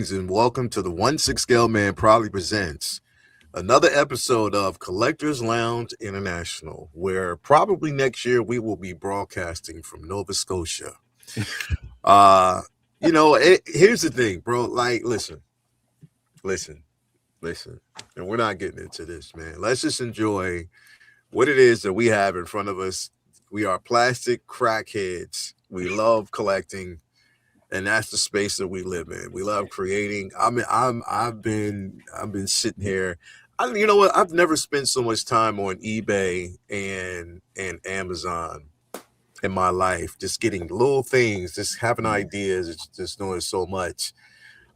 Greetings and welcome to the 1-6 Scale Man proudly presents another episode of Collectors Lounge International, where probably next year we will be broadcasting from Nova Scotia. Here's the thing, bro. Like, listen, and we're not getting into this, man. Let's just enjoy what it is that we have in front of us. We are plastic crackheads. We love collecting. And that's the space that we live in. We love creating. I've been sitting here. You know what? I've never spent so much time on eBay and Amazon in my life, just getting little things, just having ideas, just doing so much.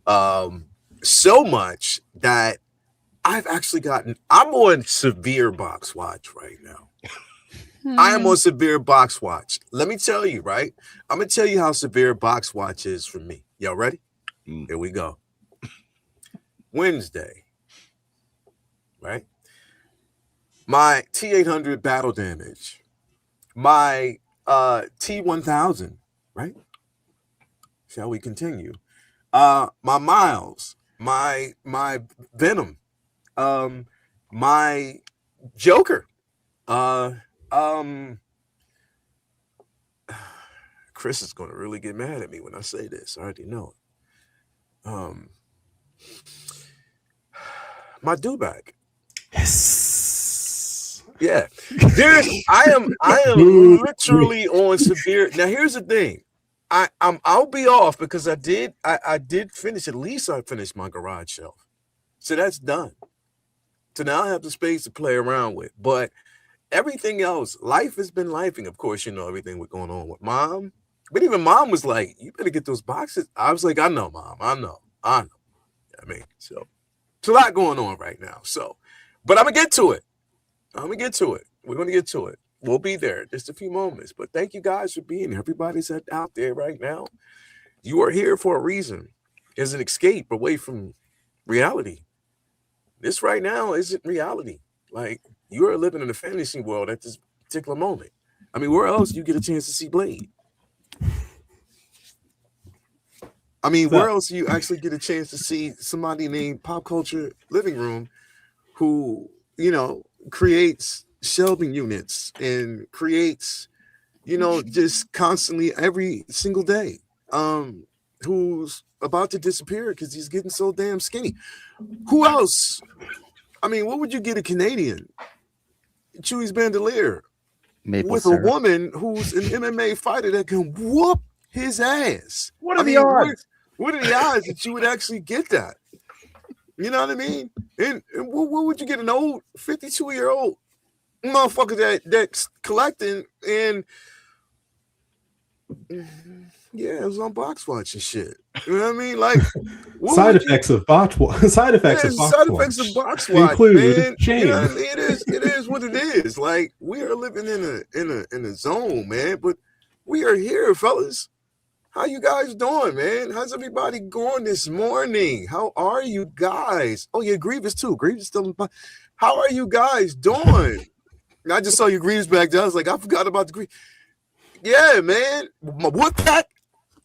So much that I've actually I'm on severe box watch right now. I am on severe box watch. Let me tell you, right? I'm going to tell you how severe box watch is for me. Y'all ready? Here we go. Wednesday, right? My T800 battle damage. My T1000, right? Shall we continue? My Miles. My Venom. My Joker. Chris is going to really get mad at me when I say this. I already know it. My Dewback. Yes. Yeah. I am literally on severe. Now here's the thing. I'll be off because I did finish, at least I finished my garage shelf. So that's done. So now I have the space to play around with. But everything else, life has been lifing. Of course, you know everything was going on with mom. But even mom was like, you better get those boxes. I was like, I know, mom. I know. I mean, so it's a lot going on right now. So, but I'm going to get to it. We're going to get to it. We'll be there just a few moments. But thank you guys for being here. Everybody's out there right now. You are here for a reason. It's an escape away from reality. This right now isn't reality. Like, you are living in a fantasy world at this particular moment. I mean, where else do you get a chance to see Blade? I mean, where else do you actually get a chance to see somebody named Pop Culture Living Room who, you know, creates shelving units and creates, you know, just constantly every single day, who's about to disappear because he's getting so damn skinny. Who else? I mean, what would you get a Canadian? Chewy's Bandolier with a woman who's an MMA fighter that can whoop his ass. What are the odds? What are the odds that you would actually get that? You know what I mean? And what would you get, an old 52-year-old motherfucker that's collecting and yeah, it was on box watch and shit. You know what I mean? Like side effects of box watch. Side effects of box watch include, man. You know what I mean? It is what it is. Like, we are living in a zone, man. But we are here, fellas. How you guys doing, man? How's everybody going this morning? How are you guys? Oh yeah, Grievous too. Grievous still in. How are you guys doing? I just saw your Grievous back there. I was like, I forgot about the Grievous. Yeah, man. My Woodpack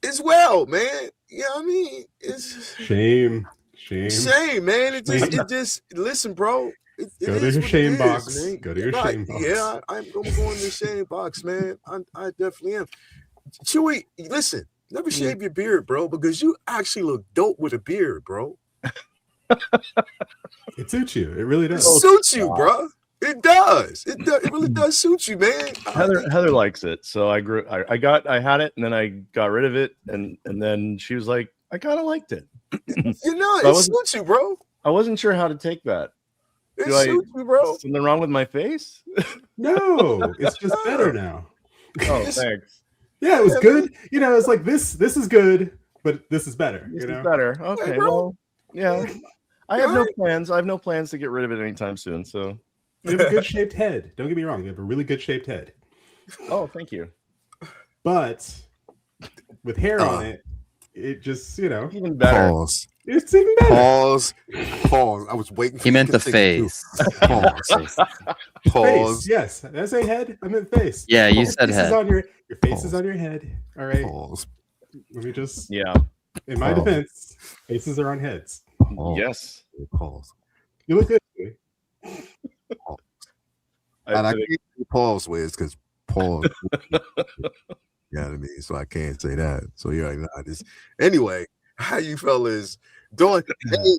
as well, man. You know what I mean? It's shame, man. It just listen, bro. Go to your shame box. Go to your shame box. Yeah, I'm going to go in the shame box, man. I definitely am. Chewy, listen, never shave your beard, bro, because you actually look dope with a beard, bro. It suits you. It really does. It suits you, bro. It does. It really does suit you, man. Heather likes it, so I had it, and then I got rid of it, and then she was like, I kind of liked it. You know, it suits you, bro. I wasn't sure how to take that. It suits you, bro. Something wrong with my face? No, it's just better now. Oh, thanks. Yeah, it was good. You know, it's like this is good, but this is better. This is better. Okay, well, yeah. I have no plans. I have no plans to get rid of it anytime soon. So you have a good shaped head. Don't get me wrong. You have a really good shaped head. Oh, thank you. But with hair on it, it just, you know, even better. Pause. It's even better. Pause. I was waiting for He meant the face. Pause. Face. Yes, did I say head? I meant face. Yeah, you said head. Your face is on your head. All right. Pause. Let me just. Yeah. In my Pause. defense, aces are on heads. Yes. Pause. You look good. Joey. And I think- can't say pause with because pause. You know what I mean? So I can't say that. So you're like, nah, this. Anyway, how you fellas doing? Hey,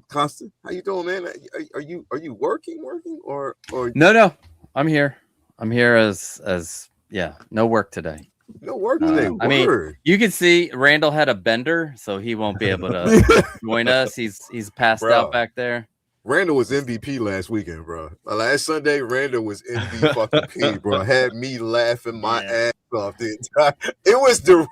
Constant, how you doing, man? Are you working or No, I'm here. I'm here as no work today. no work today? I mean, Word. you can see Randall had a bender, so he won't be able to join us. He's passed Bro. out back there. Randall was MVP last weekend, bro. Last Sunday, Randall was MVP, bro. Had me laughing my ass off the entire. It was the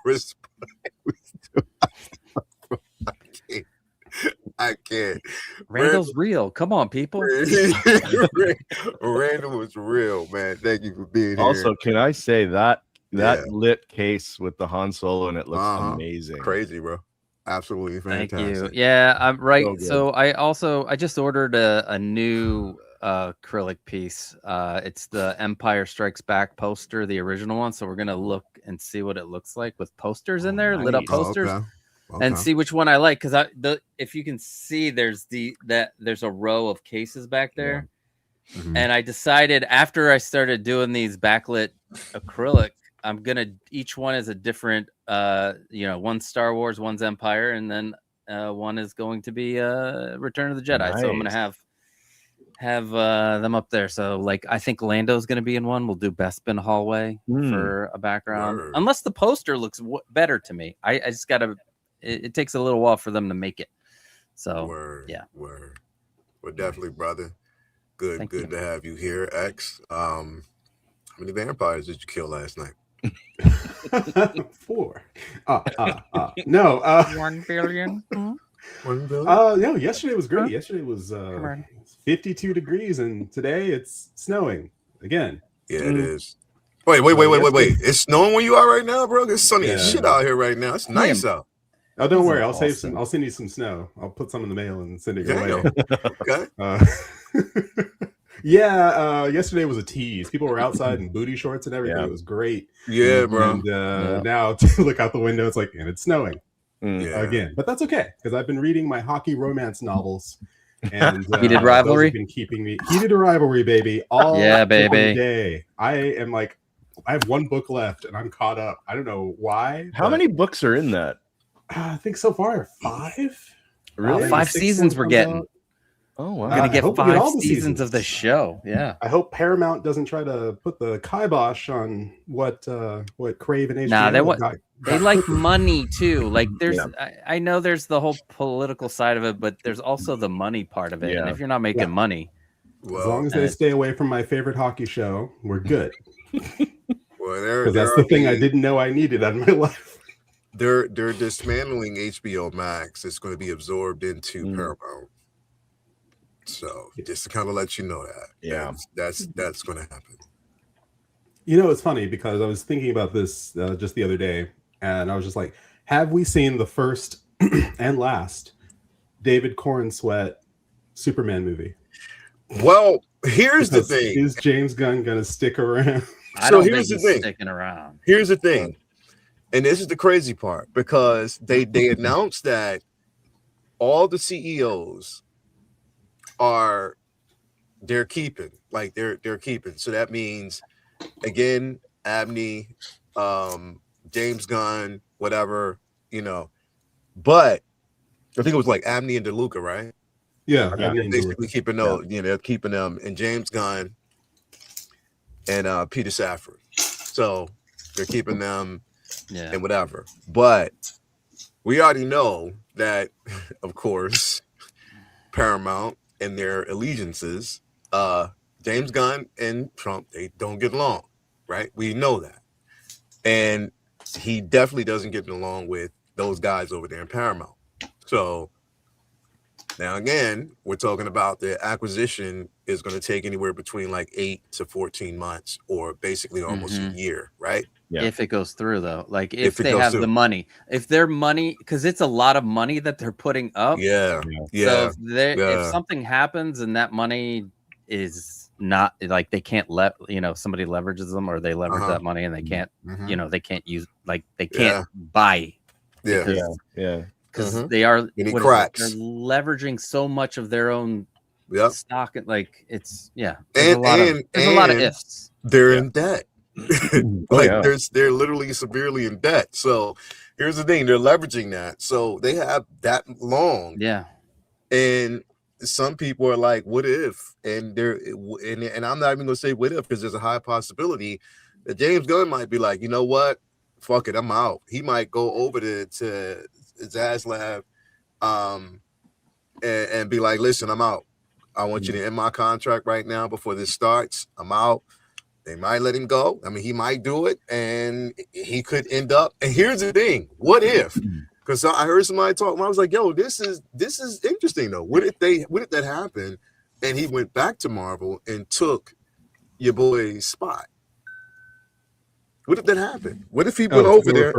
I can't. Randall's real. Come on, people. Randall was real, man. Thank you for being here. Also, can I say that Yeah. lit case with the Han Solo and it looks Uh-huh. amazing. Crazy, bro. Absolutely Thank fantastic. you. Yeah, I'm right. So good. So I just ordered a new acrylic piece. It's the Empire Strikes Back poster, the original one. So we're gonna look and see what it looks like with posters in there, lit up nice. posters. Okay. And see which one I like, because if you can see, there's a row of cases back there, Mhm. and I decided after I started doing these backlit acrylic, each one is a different, one's Star Wars, one's Empire, and then one is going to be Return of the Jedi. So I'm gonna Nice. have them up there. So like I think Lando's gonna be in one. We'll do Bespin Hallway for a background, Word. unless the poster looks better to me. I just gotta. It takes a little while for them to make it. So Word. yeah. Word. Well, definitely, brother. Good. Thank Good you. to have you here, X. How many vampires did you kill last night? 4. No. 1 billion. No. Yesterday was great. Yesterday was on. 52 degrees, and today it's snowing again. Yeah, it is. Wait. It's snowing where you are right now, bro. It's sunny as Yeah. shit out here right now. It's nice out. Oh, don't This worry. is I'll save awesome. some. I'll send you some snow. I'll put some in the mail and send it your Damn. way. Okay. Yesterday was a tease. People were outside in booty shorts and everything. Yeah. It was great. Yeah, bro. And now to look out the window, it's like, and it's snowing Yeah. again. But that's okay because I've been reading my hockey romance novels. And Heated those Rivalry? have been keeping me heated rivalry, baby. All Yeah, day. baby. I have one book left and I'm caught up. I don't know why. How but, many books are in that? I think so far 5. Really? Maybe 5 6 seasons more we're comes getting. out. Oh wow. We're gonna I get hope we get 5 all the seasons of the seasons. show. Yeah. I hope Paramount doesn't try to put the kibosh on what Crave and HBO. Nah, they got like cooking. money too. Like there's, Yeah. I know there's the whole political side of it, but there's also the money part of it. And Yeah. if you're not making Yeah. money, As Well, long as they stay away from my favorite hockey show, we're good. there, Because that's the thing I didn't know I needed out of my life. They're dismantling HBO Max. It's going to be absorbed into Paramount. So just to kind of let you know that. Yeah. That's going to happen. You know, it's funny because I was thinking about this just the other day, and I was just like, have we seen the first and last David Cornsweet Superman movie? Well, here's the Because thing. is James Gunn going to stick around? I So don't here's think the he's thing. sticking around. Here's the thing. And this is the crazy part because they announced that all the CEOs they're keeping. Like they're keeping. So that means again, Abney, James Gunn, whatever, But I think it was like Abney and DeLuca, right? Yeah. They're basically keeping those, they're keeping them, and James Gunn and Peter Safran. So they're keeping them Yeah. and whatever. But we already know that, of course, Paramount and their allegiances, James Gunn and Trump, they don't get along, right? We know that. And he definitely doesn't get along with those guys over there in Paramount. So now again, we're talking about the acquisition is going to take anywhere between like 8 to 14 months or basically almost a year, right? Yeah. If it goes through, though, like If if it they goes have through. the money, if their money, because it's a lot of money that they're putting up. Yeah. So Yeah. if something happens and that money is not like they can't somebody leverages them or they leverage that money and they can't, Mhm. they can't use they can't buy Yeah. because Yeah. Mhm. they are Any what is it? cracks. They're leveraging so much of their own Yep. stock. Like it's there's a lot of ifs. They're Yeah. in debt. Oh, Like yeah. they're literally severely in debt. So here's the thing: they're leveraging that. So they have that long, Yeah. and some people are like, "What if?" And and I'm not even gonna say what if because there's a high possibility that James Gunn might be like, you know what, fuck it, I'm out. He might go over to Zaslav, and be like, listen, I'm out. I want you to end my contract right now before this starts. I'm out. They might let him go. I mean, he might do it, and he could end up. And here's the thing: what if? Because I heard somebody talk, and I was like, "Yo, this is interesting, though. What if that happened, and he went back to Marvel and took your boy's spot? What if that happened? What if he went over there?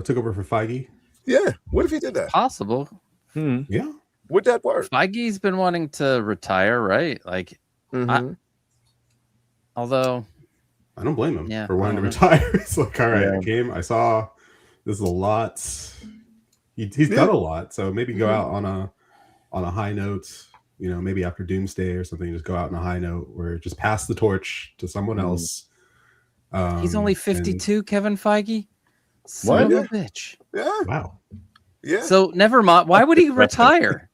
Took over for Feige. Yeah. What if he did that? Possible. Yeah. Would that work? Feige's been wanting to retire, right? Like, Mhm. although I don't blame him Yeah, for I wanting to don't know. retire. It's like, all right, Yeah. I came, I saw this is a lot. He's done a lot, so maybe go out on a high note. You know, maybe after Doomsday or something, just go out on a high note where just pass the torch to someone else. he's only and- 52, Kevin Feige. Son What? of a bitch. Yeah. Wow. Yeah. So never mind. Why would he retire?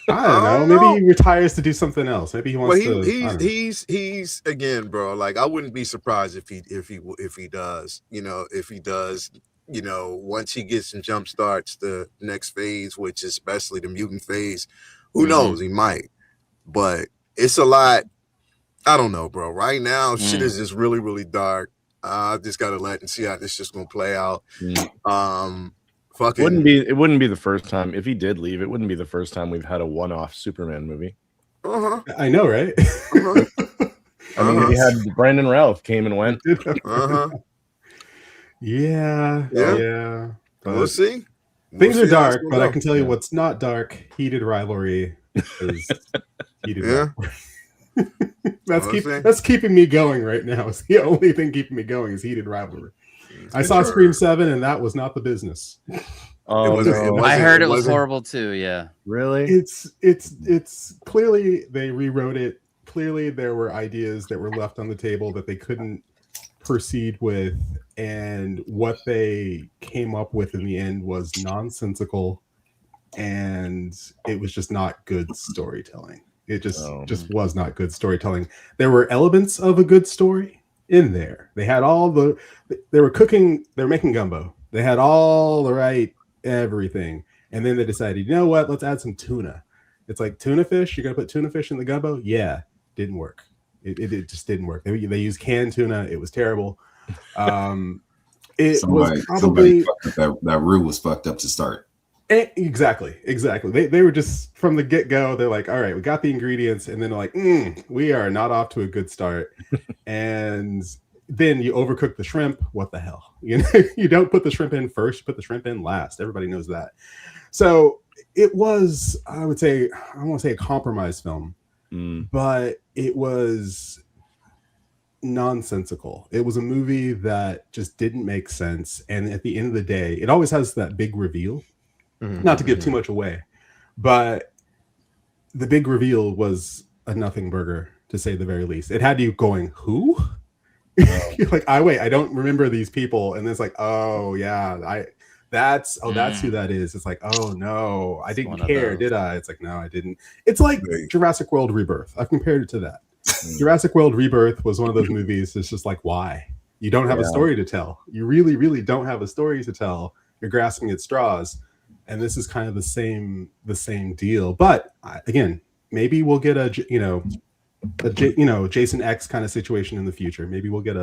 I don't know. Maybe he retires to do something else. Maybe he Well, wants to. I don't know. he's again, bro. Like, I wouldn't be surprised if he does. You know, if he does. You know, once he gets and jump starts the next phase, which is especially the mutant phase, who knows? He might. But it's a lot. I don't know, bro. Right now, shit is just really, really dark. I just gotta let and see how this just gonna play out. Fucking It wouldn't be the first time if he did leave. It wouldn't be the first time we've had a one-off Superman movie. I know, right? I mean, we had Brandon Routh came and went. Yeah. We'll But see. things We'll are see how it's dark, gonna but I go. can tell you what's not dark. Heated rivalry is heated. Yeah. rivalry. That's keeping me going right now. It's the only thing keeping me going is heated rivalry. I saw Sure. Scream 7, and that was not the business. Oh, wasn't- no. it wasn't- I heard it was wasn't- horrible too. Yeah. Really? It's clearly they rewrote it. Clearly there were ideas that were left on the table that they couldn't proceed with, and what they came up with in the end was nonsensical, and it was just not good storytelling. It just was not good storytelling. There were elements of a good story in there. They had they were making gumbo. They had all the right everything, and then they decided, you know what, let's add some tuna. It's like tuna fish. You're gonna put tuna fish in the gumbo? Yeah, didn't work. It just didn't work. They used canned tuna. It was terrible. Somebody fucked up that roux was fucked up to start. Exactly. They were just from the get-go, they're like, all right, we got the ingredients, and then they're like, we are not off to a good start. And then you overcook the shrimp. What the hell? You know, you don't put the shrimp in first, you put the shrimp in last. Everybody knows that. So it was, I would say, I don't want to say a compromise film, but it was nonsensical. It was a movie that just didn't make sense. And at the end of the day, it always has that big reveal. Not to give too much away, but the big reveal was a nothing burger, to say the very least. It had you going, who? You're like, I don't remember these people. And it's like, oh yeah, that's who that is. It's like, oh no, I didn't care, did I? It's like, no, I didn't. It's like Jurassic World Rebirth. I've compared it to that. Jurassic World Rebirth was one of those movies. It's just like, why? You don't have a story to tell. You really, really don't have a story to tell. You're grasping at straws. And this is kind of the same deal. But again, maybe we'll get a Jason X kind of situation in the future. Maybe we'll get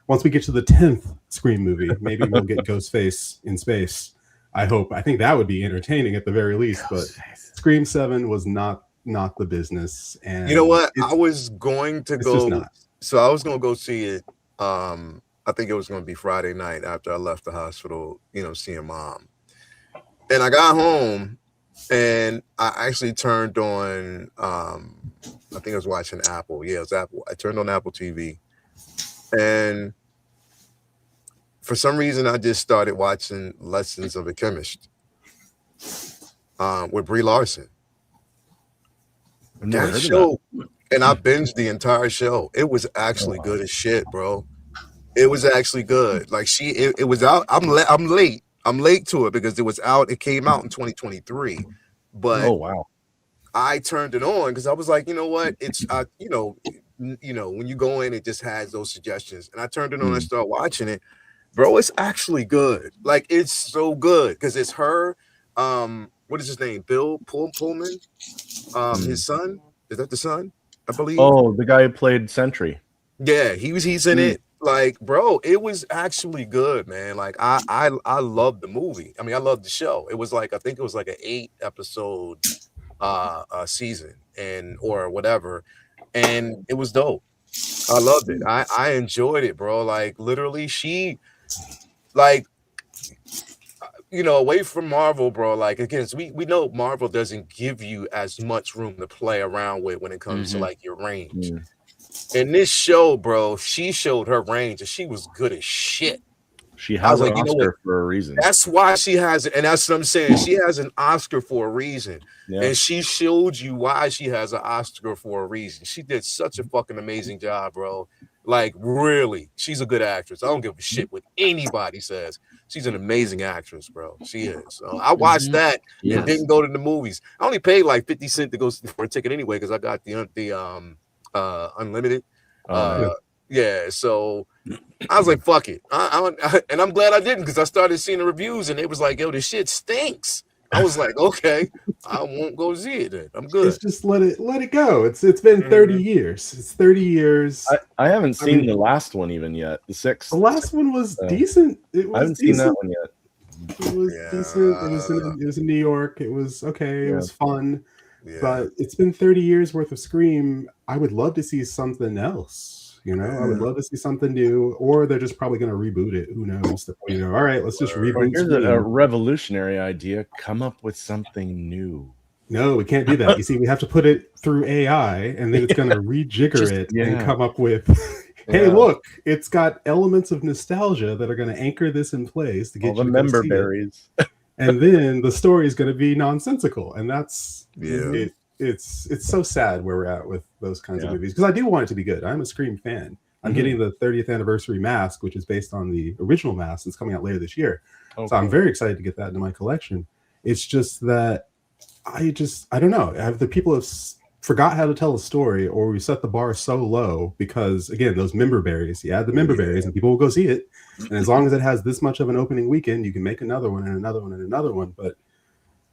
once we get to the 10th Scream movie, maybe we'll get Ghostface in space. I hope. I think that would be entertaining at the very least. But Scream 7 was not the business. And you know what? I was going to go. So I was going to go see it. I think it was going to be Friday night after I left the hospital. Seeing mom. And I got home, and I actually turned on. I think I was watching Apple. Yeah, it was Apple. I turned on Apple TV, and for some reason, I just started watching Lessons of a Chemist. with Brie Larson. I've never That heard of show, and I binged the entire show. It was actually good as shit, bro. It was actually good. Like it was out. I'm late. I'm late to it because it was out. It came out in 2023, that. but Oh wow. I turned it on because I was like, you know what? It's when you go in, it just has those suggestions, and I turned it on. I started watching it, bro. It's actually good. Like it's so good because it's her. What is his name? Bill Pullman. His son. Is that the son? I believe. Oh, the guy who played Sentry. Yeah, he's in it. Like, bro, it was actually good, man. Like, I loved the movie. I mean, I loved the show. It was like I think it was like an 8-episode season or whatever, and it was dope. I loved it. I enjoyed it, bro. Like, literally, she like away from Marvel, bro. Like again, we know Marvel doesn't give you as much room to play around with when it comes to like your range. In this show, bro, she showed her range and she was good as shit. She has an like, you know Oscar what? for a reason. That's why she has it, and that's what I'm saying. She has an Oscar for a reason, and she showed you why she has an Oscar for a reason. She did such a fucking amazing job, bro. Like, really, she's a good actress. I don't give a shit what anybody says. She's an amazing actress, bro. She is. So I watched that and didn't go to the movies. I only paid like 50 cents to go for a ticket anyway because I got the unlimited. Yeah, so I was like, fuck it. And I'm glad I didn't because I started seeing the reviews and it was like, yo, this shit stinks. I was like, okay, I won't go see it then. I'm good. It's just let it go. It's been 30 years. It's 30 years. I haven't seen the last one even yet. The 6th. The last one was decent. It was I haven't decent. seen that one yet. It was decent. It was in New York. It was okay. It was fun. Yeah. But it's been 30 years worth of Scream. I would love to see something else. I would love to see something new, or they're just probably going to reboot it. Who knows? All right, let's just reboot. Here's a revolutionary idea. Come up with something new. No, we can't do that. You see, we have to put it through AI, and then it's going to rejigger it and come up with, hey, look, it's got elements of nostalgia that are going to anchor this in place to get all the member berries. And then the story is going to be nonsensical, and that's it's so sad where we're at with those kinds of movies because I do want it to be good. I'm a Scream fan. I'm getting the 30th anniversary mask, which is based on the original mask. It's coming out later this year, so I'm very excited to get that into my collection. It's just that I don't know. Have the people have forgot how to tell a story, or we set the bar so low because again, those member berries. You add the member berries, and people will go see it. And as long as it has this much of an opening weekend, you can make another one and another one and another one. But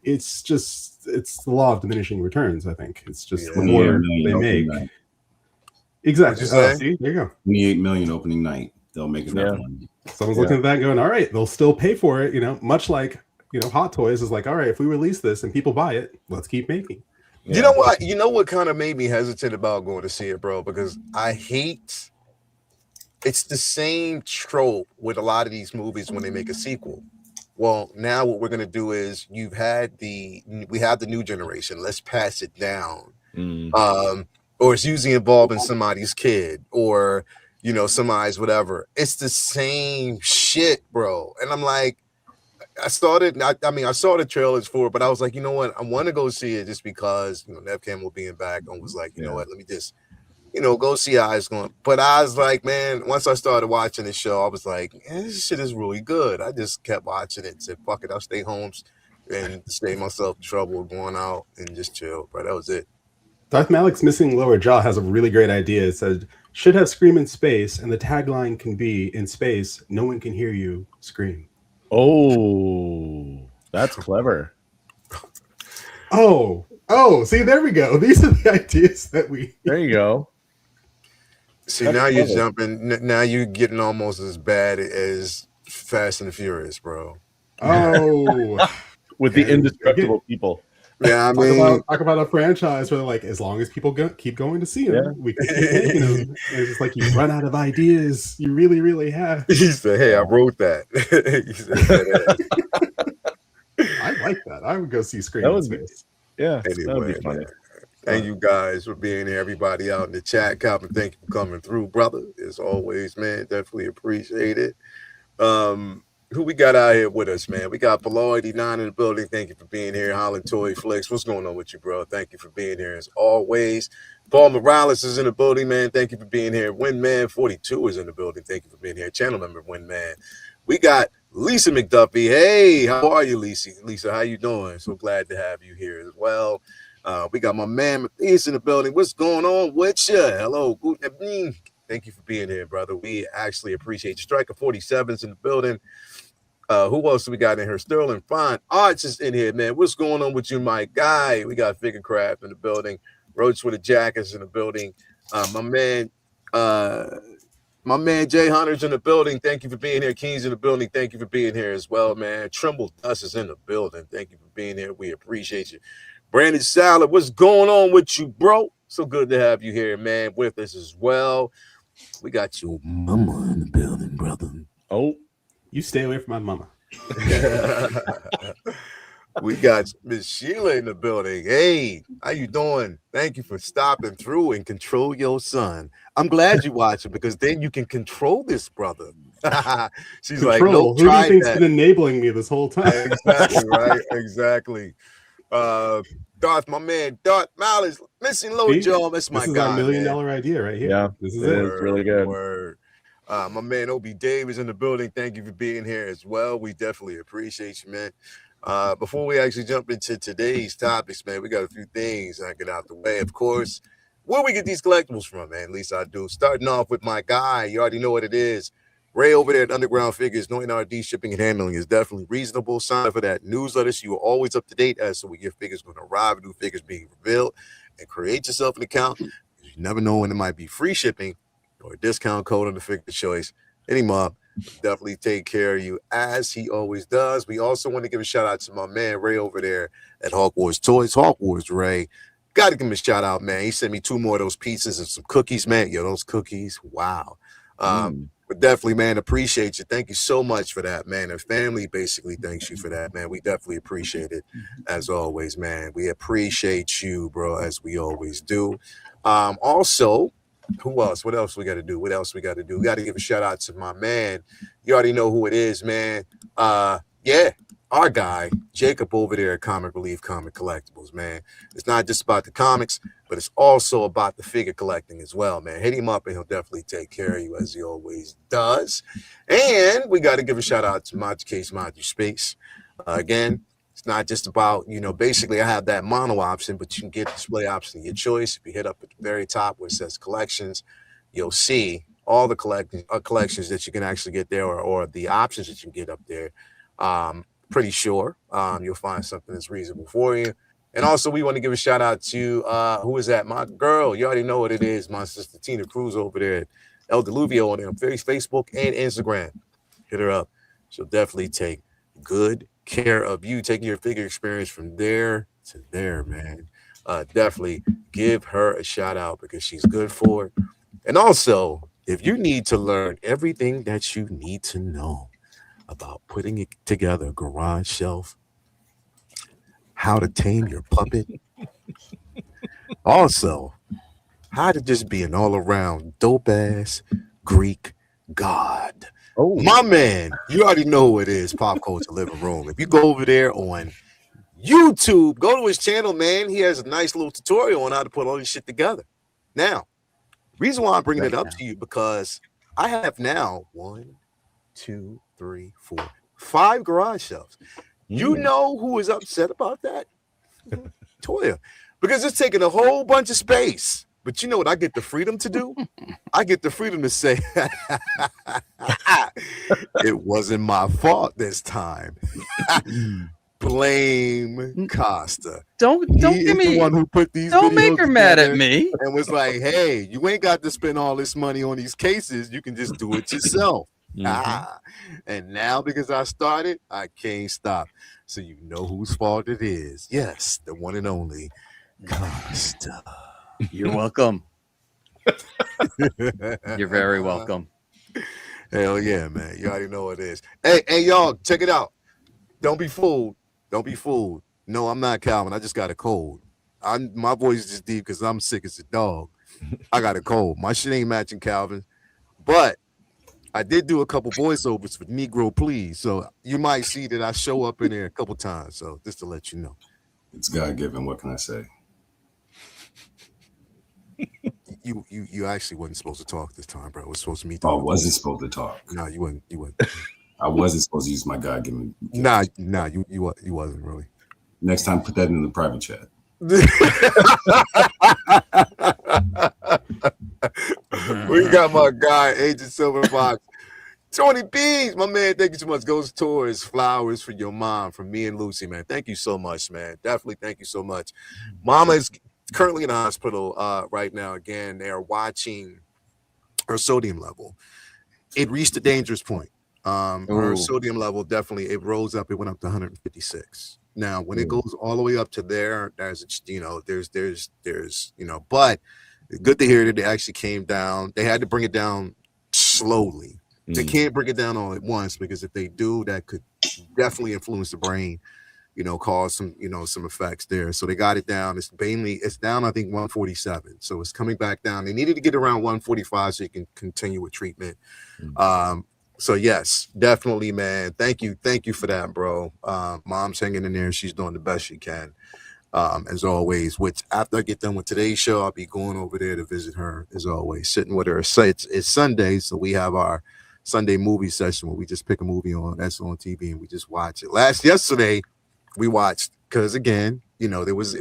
it's the law of diminishing returns. I think it's just the more they make. Night. Exactly. See, there you go. 28 million opening night. They'll make it that one. Someone's looking at that and going, all right, they'll still pay for it. Much like Hot Toys is like, all right, if we release this and people buy it, let's keep making. You know what? You know what kind of made me hesitant about going to see it, bro? Because I hate. It's the same trope with a lot of these movies when they make a sequel. Well, now what we're gonna do is we have the new generation. Let's pass it down. Or it's usually involving somebody's kid or somebody's whatever. It's the same shit, bro. And I'm like, I saw the trailers for it, but I was like, you know what? I want to go see it just because Nev Campbell being back and was like, you know what? Let me just go see how it's going. But I was like, man, once I started watching the show, I was like, this shit is really good. I just kept watching it and said, fuck it, I'll stay home and save myself the trouble of going out and just chill. But that was it. Darth Malik's missing lower jaw has a really great idea. It said, should have Scream in space, and the tagline can be, in space, no one can hear you scream. Oh, that's clever. Oh, see, there we go. These are the ideas that we... There you go. See, now you're jumping. Now you're getting almost as bad as Fast and the Furious, bro. Oh, with the indestructible people. Yeah, I mean, talk about a franchise where they're like, as long as people keep going to see them, we can keep making them. It's just like you run out of ideas. You really, really have. He said, "Hey, I wrote that." He said, I like that. I would go see Scream. That was space. Yeah. Anyway, that would be funny. Thank you guys for being here. Everybody out in the chat, Calvin, thank you for coming through, brother. As always, man, definitely appreciate it. Who we got out here with us, man? We got Below 89 in the building. Thank you for being here. Holland Toy Flicks. What's going on with you, bro? Thank you for being here as always. Paul Morales is in the building, man. Thank you for being here. Windman42 is in the building. Thank you for being here. Channel member Windman. We got Lisa McDuffie. Hey, how are you, Lisa? Lisa, how you doing? So glad to have you here as well. We got my man Matthias in the building. What's going on with you? Hello. Good evening. Thank you for being here, brother. We actually appreciate you. Striker 47's in the building. Who else we got in here? Sterling Fine Arts is in here, man. What's going on with you, my guy? We got Figure Craft in the building. Roach with a Jackets in the building. My man Jay Hunter's in the building. Thank you for being here. Keen's in the building. Thank you for being here as well, man. Trimble Dust is in the building. Thank you for being here. We appreciate you. Brandon Salad, what's going on with you, bro? So good to have you here, man, with us as well. We got your mama in the building, brother. Oh, You stay away from my mama. We got Miss Sheila in the building. Hey, how you doing? Thank you for stopping through and control your son. I'm glad you watching because then you can control this brother. She's like, no, Who do you try think's that. been enabling me this whole time? Exactly, right? Exactly. Darth, my man, Darth Malice, missing low See? jaw. That's my This is guy. our $1 million man. idea right here. Yeah, This is it it. is. really good. Word. My man Obi Dave is in the building. Thank you for being here as well. We definitely appreciate you, man. Before we actually jump into today's topics, man, we got a few things I get out the way. Of course, where we get these collectibles from, man? At least I do. Starting off with my guy, you already know what it is. Ray over there at Underground Figures, knowing RD shipping and handling is definitely reasonable. Sign up for that newsletter so you are always up to date as to when your figures going to arrive, new figures being revealed, and create yourself an account. You never know when it might be free shipping or a discount code on the figure choice. Hit him up. Definitely take care of you as he always does. We also want to give a shout out to my man Ray over there at Hawk Wars Toys. Hawk Wars Ray. Got to give him a shout out, man. He sent me 2 more of those pizzas and some cookies, man. Yo, those cookies. Wow. But definitely, man, appreciate you. Thank you so much for that, man. And family basically thanks you for that, man. We definitely appreciate it as always, man. We appreciate you, bro, as we always do. Also, who else? What else we got to do? We got to give a shout out to my man. You already know who it is, man. Yeah, our guy, Jacob over there at Comic Relief Comic Collectibles, man. It's not just about the comics, but it's also about the figure collecting as well, man. Hit him up and he'll definitely take care of you as he always does. And we got to give a shout out to Mod Case Mod Space. Again, it's not just about, basically I have that mono option, but you can get display option of your choice. If you hit up at the very top where it says collections, you'll see all the collections that you can actually get there or the options that you can get up there. Pretty sure you'll find something that's reasonable for you. And also we want to give a shout out to, who is that? My girl, you already know what it is. My sister Tina Cruz over there at El Deluvio on Facebook and Instagram. Hit her up. She'll definitely take good care of you, taking your figure experience from there to there, man. Definitely give her a shout out because she's good for it. And also, if you need to learn everything that you need to know about putting it together, a garage shelf, how to tame your puppet, also how to just be an all-around dope-ass Greek god. Oh, My man, you already know who it is, Pop Culture Living Room. If you go over there on YouTube, go to his channel, man. He has a nice little tutorial on how to put all this shit together. Now, reason why I'm bringing it up to you because I have now 1, 2, 3, 4, 5 garage shelves. You know who is upset about that? Toya. Because it's taking a whole bunch of space. But you know what I get the freedom to do? I get the freedom to say, it wasn't my fault this time. Blame Costa. Don't He give is me. the one who put these Don't make videos her mad at together me. and was like, hey, you ain't got to spend all this money on these cases. You can just do it yourself. And now because I started, I can't stop. So you know whose fault it is. Yes, the one and only Costa. You're welcome. You're very welcome. Hell yeah, man. You already know what it is. Hey, y'all, check it out. Don't be fooled. Don't be fooled. No, I'm not Calvin. I just got a cold. My voice is just deep because I'm sick as a dog. I got a cold. My shit ain't matching Calvin. But I did do a couple voiceovers for Negro Please, so you might see that I show up in there a couple times. So just to let you know, It's God given. What can I say? you actually wasn't supposed to talk this time, bro. It was supposed to be. Oh, I wasn't supposed to talk. No, you wasn't. I wasn't supposed to use my God given. Nah, you wasn't really. Next time, put that in the private chat. We got my guy, Agent Silverfox. Tony Beans, my man, thank you so much. Goes towards flowers for your mom from me and Lucy, man. Thank you so much, man. Definitely thank you so much. Mama is currently in the hospital right now. Again, they are watching her sodium level. It reached a dangerous point. Her sodium level definitely, it rose up. It went up to 156. Now, when it goes all the way up to there, there's but good to hear that they actually came down. They had to bring it down slowly. They can't bring it down all at once, because if they do, that could definitely influence the brain, cause some effects there. So they got it down. It's down, I think, 147. So it's coming back down. They needed to get around 145 so you can continue with treatment. So yes, definitely, man. Thank you for that, bro. Mom's hanging in there. She's doing the best she can, as always. Which after I get done with today's show, I'll be going over there to visit her, as always, sitting with her. It's Sunday, so we have our Sunday movie session where we just pick a movie that's on TV and we just watch it. Yesterday, we watched, because again, it was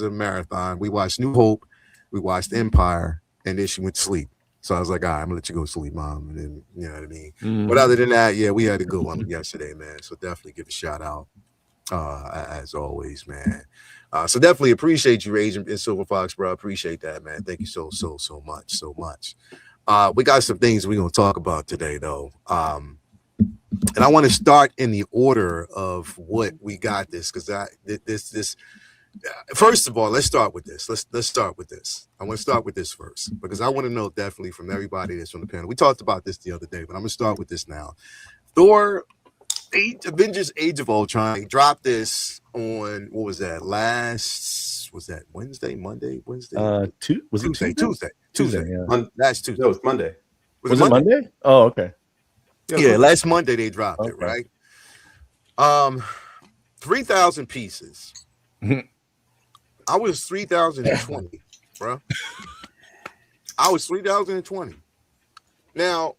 a marathon. We watched New Hope, we watched Empire, and then she went to sleep. So I was like, all right, I'm gonna let you go to sleep, Mom. And then, you know what I mean? But other than that, yeah, we had a good one yesterday, man. So definitely give a shout out, as always, man. So definitely appreciate you, Agent and Silver Fox, bro. Appreciate that, man. Thank you so much. We got some things we're gonna talk about today, though. And I want to start in the order of what we got this, because this. First of all, let's start with this. Let's start with this. I want to start with this first, because I want to know definitely from everybody that's on the panel. We talked about this the other day, but I'm gonna start with this now. Thor, Avengers: Age of Ultron dropped this on, what was that? Was that Wednesday? Monday? Wednesday? Was it Tuesday? Tuesday, yeah. Last Tuesday. No, it's Monday. Was it Monday? Oh, okay. Yeah, last Monday they dropped it, right? 3,000 pieces. I was 3,020, bro. I was 3,020. Now,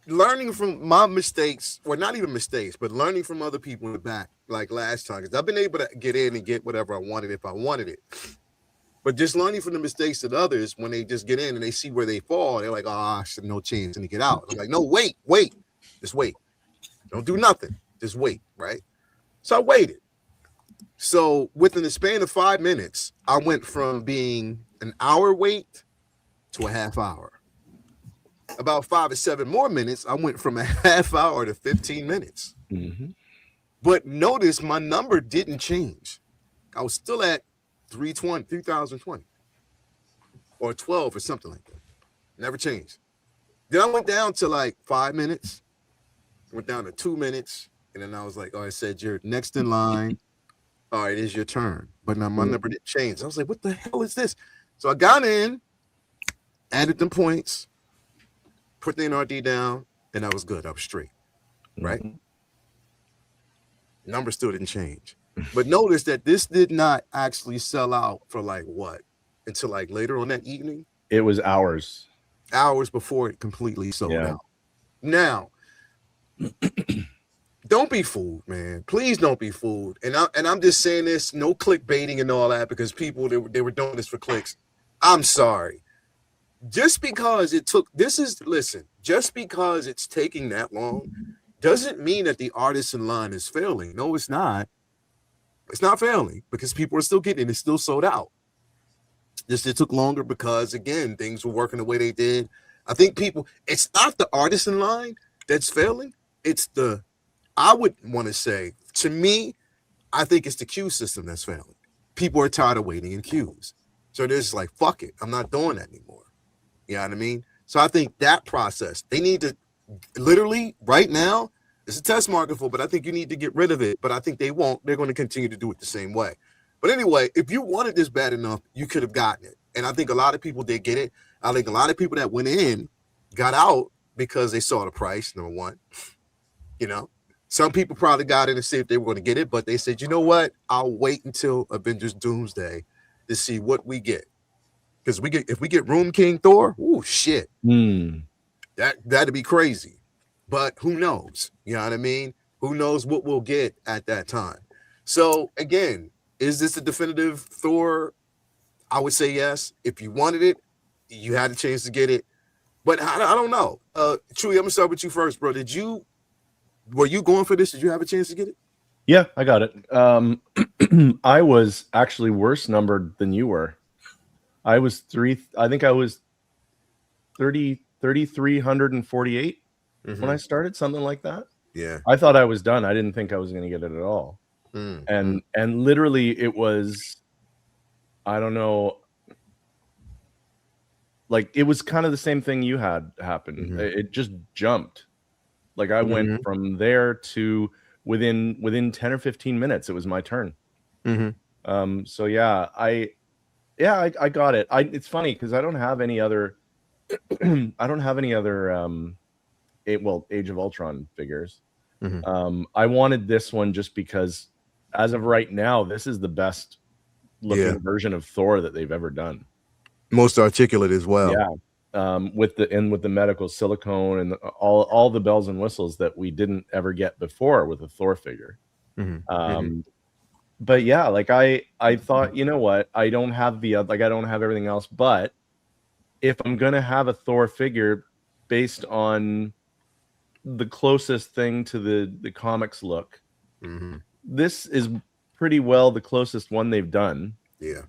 learning from my mistakes, or not even mistakes, but learning from other people in the back, like last time, because I've been able to get in and get whatever I wanted if I wanted it. But just learning from the mistakes of others, when they just get in and they see where they fall, they're like, I should no chance to get out. I'm like, no, wait, just wait. Don't do nothing. Just wait, right? So I waited. So within the span of 5 minutes, I went from being an hour wait to a half hour. About 5 or 7 more minutes, I went from a half hour to 15 minutes. But notice my number didn't change. I was still at 3,020 or 12 or something like that. Never changed. Then I went down to like 5 minutes, went down to 2 minutes, and then I was like, I said, you're next in line. All right, it's your turn. But now my number didn't change. I was like, what the hell is this? So I got in, added them points, put the NRD down, and I was good. I was straight, right? Number still didn't change. But notice that this did not actually sell out for like what? Until like later on that evening? It was hours Before it completely sold out. Now, don't be fooled, man. Please don't be fooled. And I'm just saying this, no clickbaiting and all that, because people, they were doing this for clicks. I'm sorry. Just because just because it's taking that long doesn't mean that the artisan line is failing. No, it's not. It's not failing, because people are still getting it. It's still sold out. Just it took longer because, again, things were working the way they did. I think it's not the artisan line that's failing. I would want to say, to me, I think it's the queue system that's failing. People are tired of waiting in queues. So they're just like, fuck it. I'm not doing that anymore. You know what I mean? So I think that process, they need to literally right now, it's a test market for, but I think you need to get rid of it. But I think they won't. They're going to continue to do it the same way. But anyway, if you wanted this bad enough, you could have gotten it. And I think a lot of people did get it. I think a lot of people that went in got out because they saw the price, number one. You know, some people probably got it to see if they were going to get it, but they said, you know what? I'll wait until Avengers Doomsday to see what we get. Because if we get Room King Thor, oh shit. That'd be crazy. But who knows? You know what I mean? Who knows what we'll get at that time? So again, is this a definitive Thor? I would say yes. If you wanted it, you had a chance to get it. But I don't know. Chewy, I'm gonna start with you first, bro. Were you going for this? Did you have a chance to get it? Yeah, I got it. I was actually worse numbered than you were. I think I was 3,348 when I started, something like that. Yeah. I thought I was done. I didn't think I was going to get it at all. And literally it was, I don't know, like it was kind of the same thing you had happen. It just jumped. Like I went from there to within 10 or 15 minutes, it was my turn. So yeah, I got it. It's funny because I don't have any other Age of Ultron figures. I wanted this one just because as of right now, this is the best looking version of Thor that they've ever done. Most articulate as well. Yeah. With the medical silicone and all the bells and whistles that we didn't ever get before with a Thor figure. But yeah, like I thought, you know what? I don't have I don't have everything else, but if I'm gonna have a Thor figure based on the closest thing to the comics look, this is pretty well the closest one they've done. Yeah.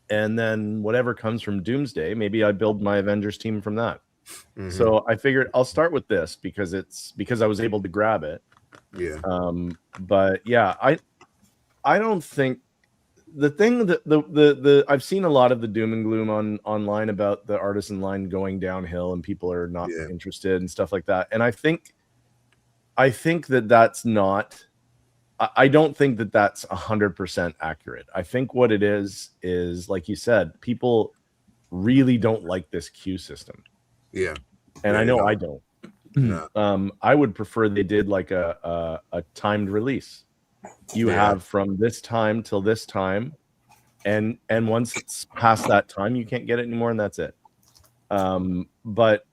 And then whatever comes from Doomsday, maybe I build my Avengers team from that. So I figured I'll start with this because I was able to grab it. Yeah. But yeah, I don't think the thing that the I've seen a lot of the doom and gloom online about the artisan line going downhill and people are not interested and stuff like that. And I think that's not. I don't think that that's 100% accurate. I think what it is like you said, people really don't like this queue system. Yeah. And I know I don't. No. I would prefer they did like a timed release. You have from this time till this time, and once it's past that time, you can't get it anymore, and that's it. But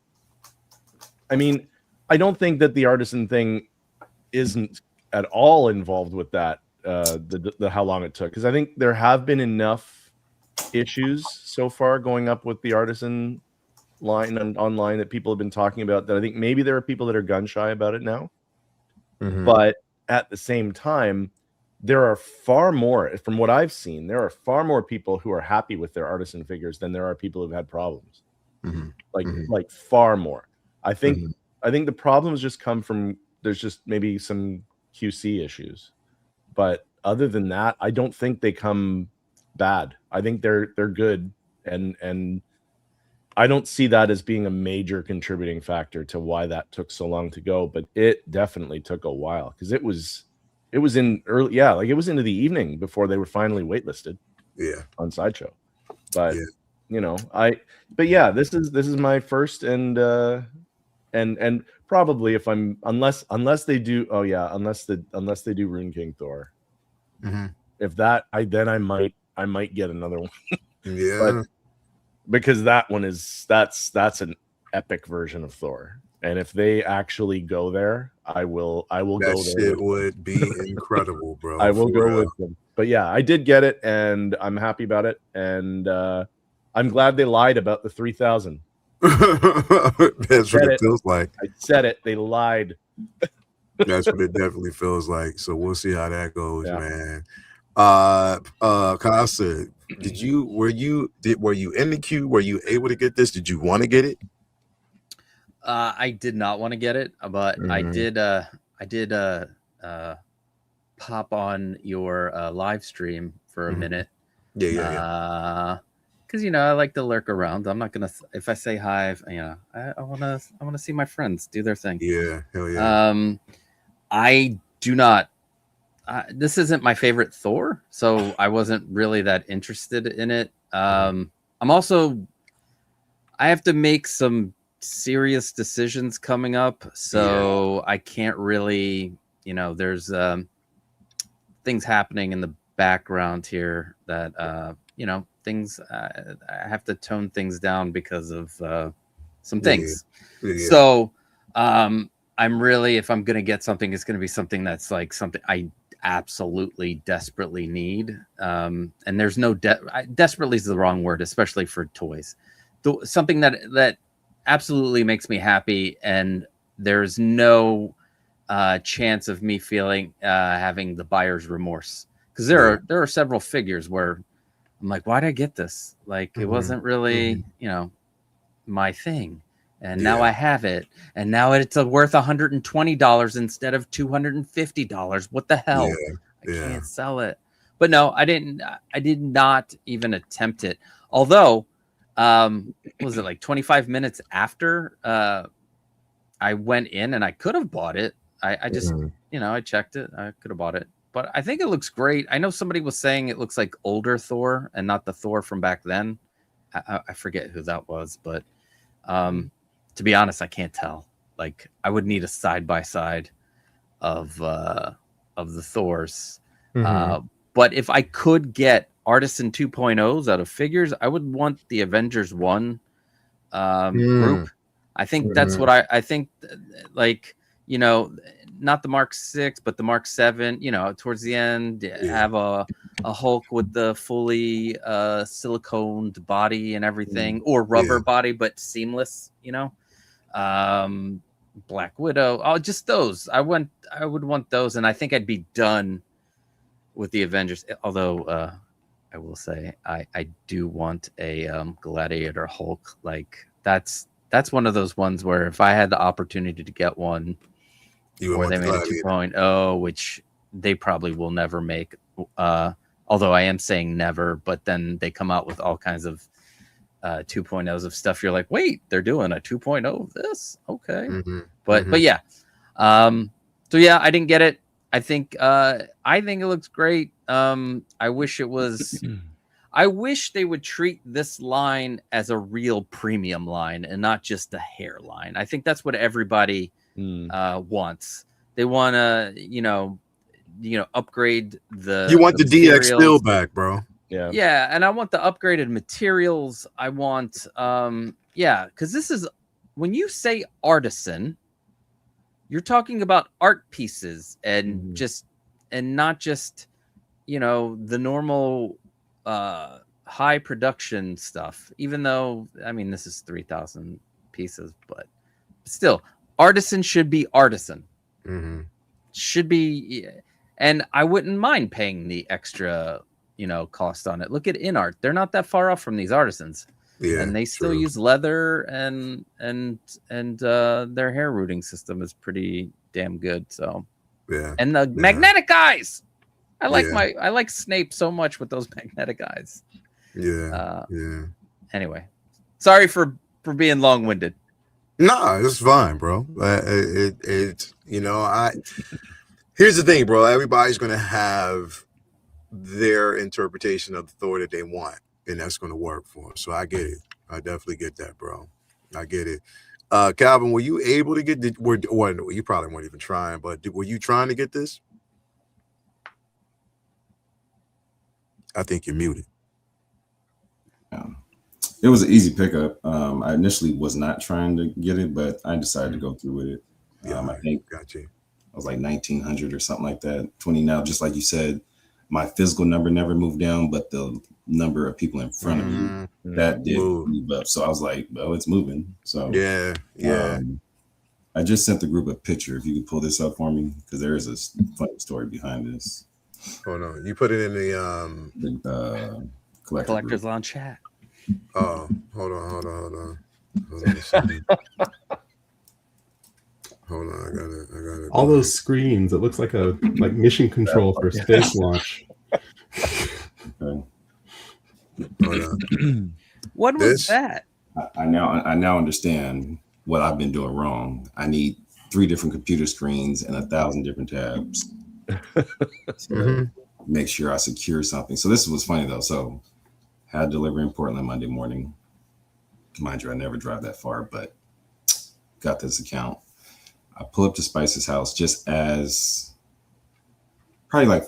I mean, I don't think that the artisan thing isn't at all involved with that. The how long it took, because I think there have been enough issues so far going up with the artisan line and online that people have been talking about that I think maybe there are people that are gun shy about it now. But at the same time, there are far more, from what I've seen, there are far more people who are happy with their artisan figures than there are people who've had problems. Like far more. I think the problems just come from there's just maybe some QC issues, but other than that, I don't think they come bad. I think they're good, and I don't see that as being a major contributing factor to why that took so long to go. But it definitely took a while because it was in early, like it was into the evening before they were finally waitlisted. On Sideshow. But you know, this is my first and probably if I'm unless they do unless they do Rune King Thor. If that I might get another one. But because that one that's an epic version of Thor. And if they actually go there, I will go there. That shit would be incredible, bro. I will go with them. But yeah, I did get it and I'm happy about it. And I'm glad they lied about the 3,000. That's what it feels like. I said it. They lied. That's what it definitely feels like. So we'll see how that goes, man. Casa, were you in the queue? Were you able to get this? Did you want to get it? I did not want to get it, but I did pop on your live stream for a minute. Because I like to lurk around. I'm not gonna, if I say hi, I wanna see my friends do their thing. Yeah, hell yeah. I do not. This isn't my favorite Thor, so I wasn't really that interested in it. I have to make some serious decisions coming up, so I can't really, there's things happening in the background here that things I have to tone things down because of some things. So I'm really, if I'm gonna get something, it's gonna be something that's like something I absolutely desperately need. And there's no desperately is the wrong word, especially for toys. Something that absolutely makes me happy, and there's no chance of me feeling having the buyer's remorse, because there are several figures where I'm like, why did I get this? Like, it wasn't really my thing, and now I have it, and now it's worth $120 instead of $250. What the hell? I can't sell it. But no, I did not even attempt it. Although, was it like 25 minutes after I went in, and I could have bought it. I just, I checked it. I could have bought it, but I think it looks great. I know somebody was saying it looks like older Thor and not the Thor from back then. I forget who that was, but to be honest, I can't tell. Like, I would need a side by side of the Thors. But if I could get Artisan 2.0s out of figures, I would want the Avengers 1 group. I think that's what I think, like, not the Mark 6, but the Mark 7, towards the end, have a Hulk with the fully siliconed body and everything, or rubber body, but seamless, Black Widow, just those. I would want those, and I think I'd be done with the Avengers. Although I will say I do want a Gladiator Hulk. Like, that's one of those ones where if I had the opportunity to get one, or they made a 2.0, which they probably will never make. Although I am saying never, but then they come out with all kinds of 2.0s of stuff. You're like, wait, they're doing a 2.0 of this? Okay. But yeah. So yeah, I didn't get it. I think it looks great. I wish it was. I wish they would treat this line as a real premium line and not just a hair line. I think that's what everybody wants. They want to, upgrade the. You want the DX still materials. back, bro. Yeah, and I want the upgraded materials. I want, because this is, when you say artisan, you're talking about art pieces and not just, the normal high production stuff. Even though, I mean, this is 3,000 pieces, but still, artisan should be artisan. Should be, and I wouldn't mind paying the extra, cost on it. Look at InArt; they're not that far off from these artisans, and they still use leather, and their hair rooting system is pretty damn good. So, and the magnetic eyes. I like Snape so much with those magnetic eyes. Anyway, sorry for being long-winded. Nah, it's fine, bro. Here's the thing, bro. Everybody's gonna have their interpretation of the Thor that they want, and that's gonna work for them. So I get it. I definitely get that, bro. I get it. Calvin, were you able to get? You probably weren't even trying, but were you trying to get this? I think you're muted. It was an easy pickup. I initially was not trying to get it, but I decided to go through with it. I think got you. I was like 1,900 or something like that. 20 now, just like you said, my physical number never moved down, but the number of people in front of me that did move up. So I was like, well, it's moving. So I just sent the group a picture. If you could pull this up for me, because there is a funny story behind this. Hold on, you put it in the Collectors Lounge chat. Oh, hold on. Hold on, I got it. All those screens. It looks like mission control for space launch. Okay. Hold on. What was that? I now understand what I've been doing wrong. I need 3 different computer screens and 1,000 different tabs. Make sure I secure something. So this was funny though. So had delivery in Portland Monday morning. Mind you, I never drive that far, but got this account. I pull up to Spice's house just as probably like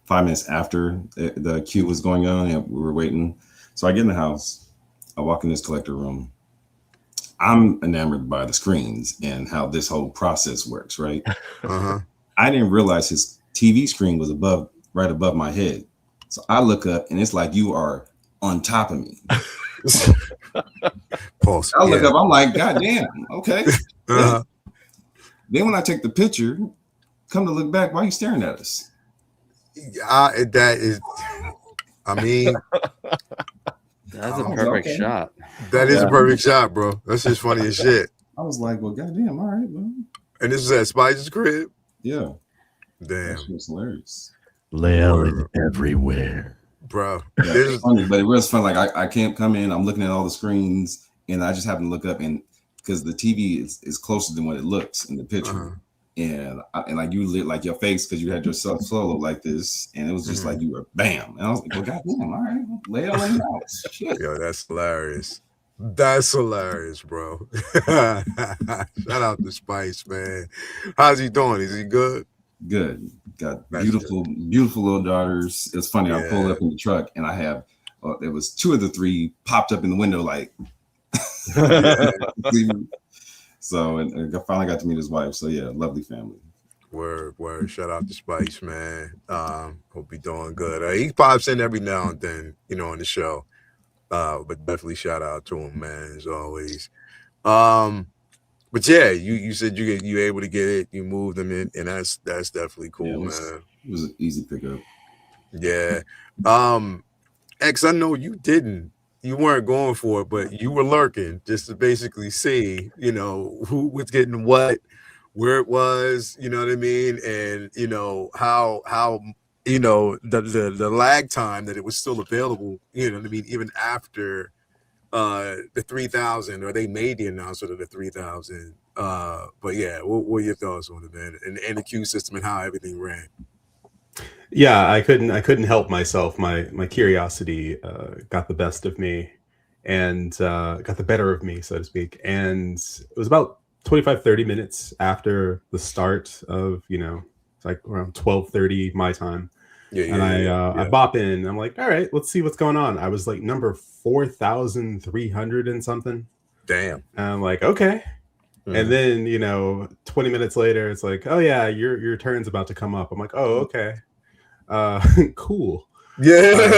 5 minutes after the queue was going on and we were waiting. So I get in the house, I walk in this collector room. I'm enamored by the screens and how this whole process works, right? Uh-huh. I didn't realize his TV screen was right above my head. So I look up and it's like you are on top of me. Pulse. I look up, I'm like, God damn, okay. Uh-huh. Then when I take the picture, come to look back, why are you staring at us? That is, I mean, That's a Oh, perfect okay. shot. that is a perfect shot, bro. That's just funny as shit. I was like, well, goddamn, all right, well, And this is at Spice's crib. yeah, Damn, that shit was hilarious. Layla everywhere. bro. Yeah, This it's is funny, but it was fun. Like I can't come in, I'm looking at all the screens, and I just happen to look up, and because the TV is closer than what it looks in the picture. And like you lit like your face because you had yourself solo like this, and it was just like you were bam. And I was like, well, goddamn, all right, lay it on out. Shit. yo, that's hilarious. That's hilarious, bro. Shout out to Spice, man. How's he doing? Is he good? Good. Got That's beautiful little daughters. It's funny. I pulled Yeah. up in the truck and I have there was 2 of the 3 popped up in the window like. So and I finally got to meet his wife. So yeah, lovely family. Word. Shout out to Spice, man. Hope he doing good. He pops in every now and then, on the show. But definitely shout out to him, man, as always. But yeah, you said you able to get it, you moved them in, and that's definitely cool, Yeah, man. It was an easy pickup. Yeah. X, I know you weren't going for it, but you were lurking just to basically see, who was getting what, where it was, you know what I mean, and how the lag time that it was still available, you know what I mean, even after the 3,000, or they made the announcement of the 3,000. But yeah, what were your thoughts on it, man, and the queue system and how everything ran? Yeah, I couldn't help myself. My curiosity got the best of me, and got the better of me, so to speak. And it was about 25-30 minutes after the start of, it's like around 12:30 my time. And I bop in. I'm like, all right, let's see what's going on. I was like number 4,300 and something. Damn. And I'm like, okay. And then 20 minutes later, it's like, oh yeah, your turn's about to come up. I'm like, oh okay. Cool. Yeah.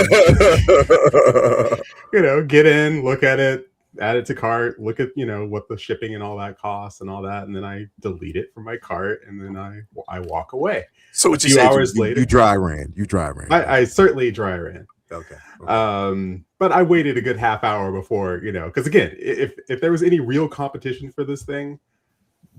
Get in, look at it, add it to cart, look at what the shipping and all that costs and all that, and then I delete it from my cart, and then I walk away. So what a few hours later, you dry ran. I certainly dry ran. Okay. But I waited a good half hour before, because again, if there was any real competition for this thing,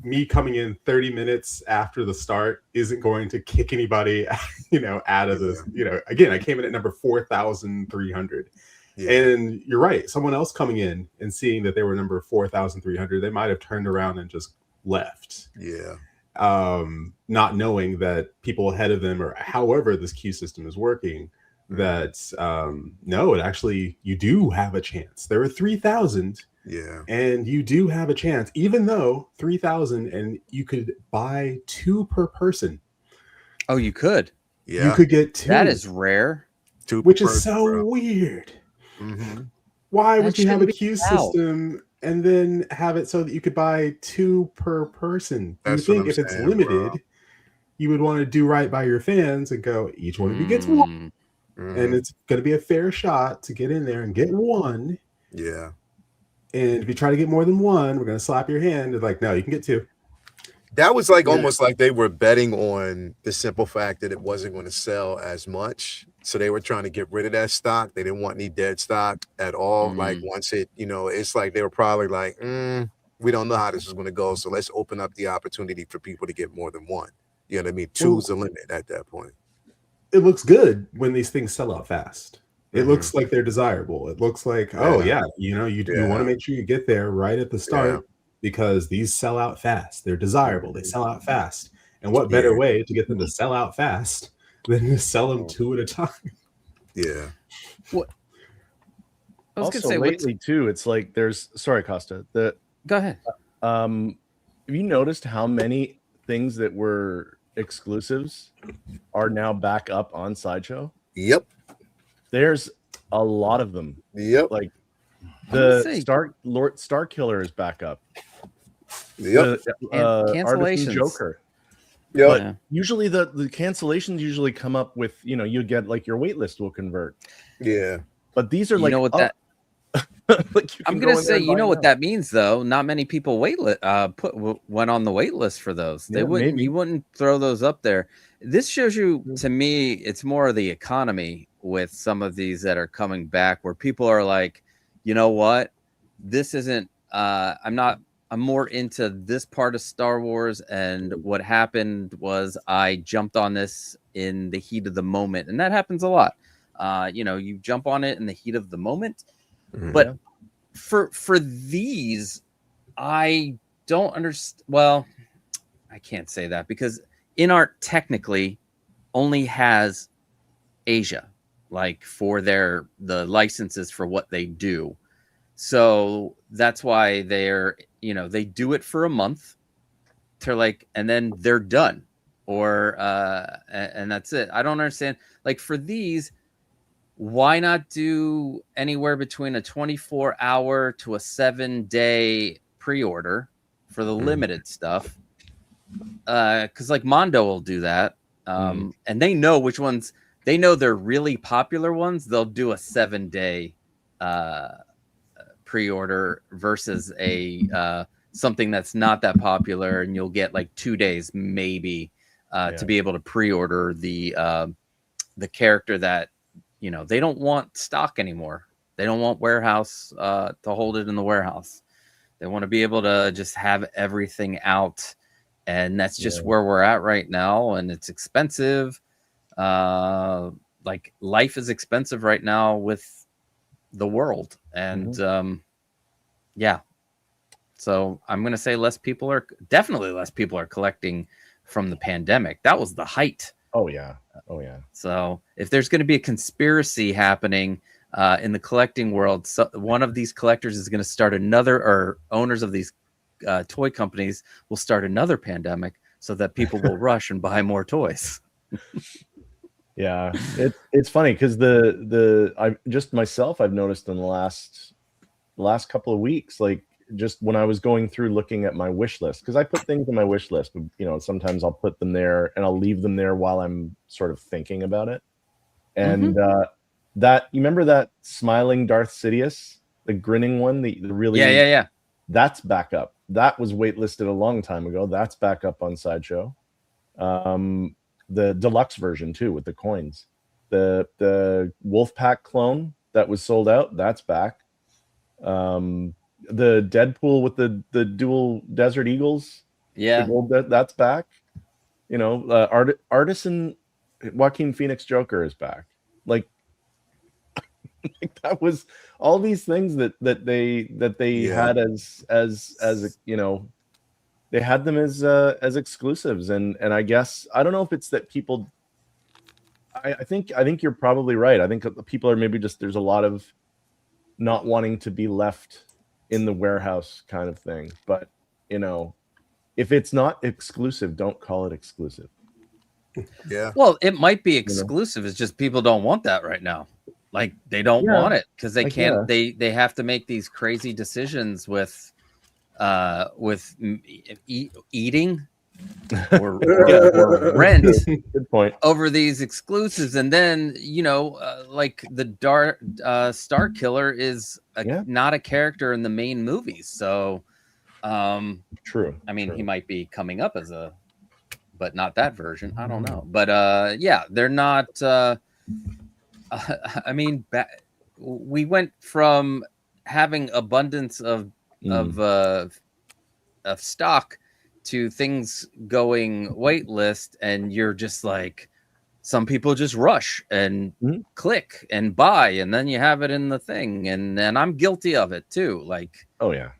me coming in 30 minutes after the start isn't going to kick anybody, out of this. Again, I came in at number 4,300. Yeah. And you're right. Someone else coming in and seeing that they were number 4,300, they might have turned around and just left. Yeah. Not knowing that people ahead of them, or however this queue system is working, that no, it actually, you do have a chance. There are 3,000. Yeah. And you do have a chance, even though 3,000, and you could buy 2 per person. Oh, you could. Yeah. You could get 2. That is rare. 2 which per is person, so bro. weird. Mm-hmm. Why That would you have a shouldn't be queue allowed. system and then have it so that you could buy 2 per person? That's You what think I'm if it's saying, limited, bro. you would want to do right by your fans and go, each one of you gets 1. Mm-hmm. And it's going to be a fair shot to get in there and get 1. Yeah. And if you try to get more than 1, we're going to slap your hand. It's like, no, you can get 2. That was like almost like they were betting on the simple fact that it wasn't going to sell as much. So they were trying to get rid of that stock. They didn't want any dead stock at all. Like once it, it's like they were probably like, we don't know how this is going to go. So let's open up the opportunity for people to get more than 1. You know what I mean? 2's the limit at that point. It looks good when these things sell out fast. It looks like they're desirable. It looks like, you want to make sure you get there right at the start because these sell out fast. They're desirable. They sell out fast. And what better way to get them to sell out fast than to sell them 2 at a time? Yeah. What? I was Also, gonna say lately too, it's like sorry, Costa. Go ahead. have you noticed how many things that were exclusives are now back up on Sideshow? Yep. There's a lot of them. Yep. Like gonna the say- Star Killer is back up. Yep. Artisan Cancellations. Joker. Yep. But Yeah. usually the cancellations usually come up with, you get like your wait list will convert. Yeah. But these are You like know what up- that like you I'm can gonna go in there say, and you buy know what now. that means though. Not many people went on the wait list for those. They Yeah, wouldn't. maybe. You wouldn't throw those up there. This shows you, to me, it's more of the economy with some of these that are coming back, where people are like, you know what, this isn't. I'm more into this part of Star Wars, and what happened was I jumped on this in the heat of the moment, and that happens a lot. You jump on it in the heat of the moment. But for these, I don't understand. Well, I can't say that because InArt technically only has Asia, like for the licenses for what they do. So that's why they do it for a month to and then they're done, or and that's it. I don't understand. Like for these, why not do anywhere between a 24-hour to a 7-day pre-order for the limited stuff? Because like Mondo will do that, and they know which ones. They know they're really popular ones. They'll do a 7-day pre-order versus a something that's not that popular, and you'll get like 2 days maybe to be able to pre-order the character that. They don't want stock anymore. They don't want warehouse to hold it in the warehouse. They want to be able to just have everything out. And that's just where we're at right now. And it's expensive. Like life is expensive right now with the world. And so I'm going to say less people are collecting from the pandemic. That was the height. Oh yeah. So if there's going to be a conspiracy happening in the collecting world, one of these collectors is going to start another, or owners of these toy companies will start another pandemic so that people will rush and buy more toys. Yeah, it's funny because I've noticed in the last couple of weeks, like just when I was going through looking at my wish list, because I put things in my wish list, sometimes I'll put them there and I'll leave them there while I'm sort of thinking about it. And that, you remember that smiling Darth Sidious, the grinning one, the really yeah. That's back up. That was waitlisted a long time ago. That's back up on Sideshow. The deluxe version too with the coins. The Wolfpack clone that was sold out, that's back. The Deadpool with the dual Desert Eagles, Yeah, that's back. Artisan Joaquin Phoenix Joker is back. Like that was all these things that they had as they had them as exclusives, and I guess I don't know if it's that people. I think you're probably right. I think people are maybe just, there's a lot of not wanting to be left in the warehouse kind of thing. But if it's not exclusive, don't call it exclusive. Yeah. well, it might be exclusive. It's just people don't want that right now. Like they don't want it because they can't. They have to make these crazy decisions with eating or rent. Good point. Over these exclusives, and then like the Star Killer is not a character in the main movies, so True. I mean, he might be coming up but not that version. I don't know, but they're not. I mean, we went from having abundance of stock to things going wait list, and you're just like, some people just rush and click and buy, and then you have it in the thing, and I'm guilty of it too. Like, oh yeah.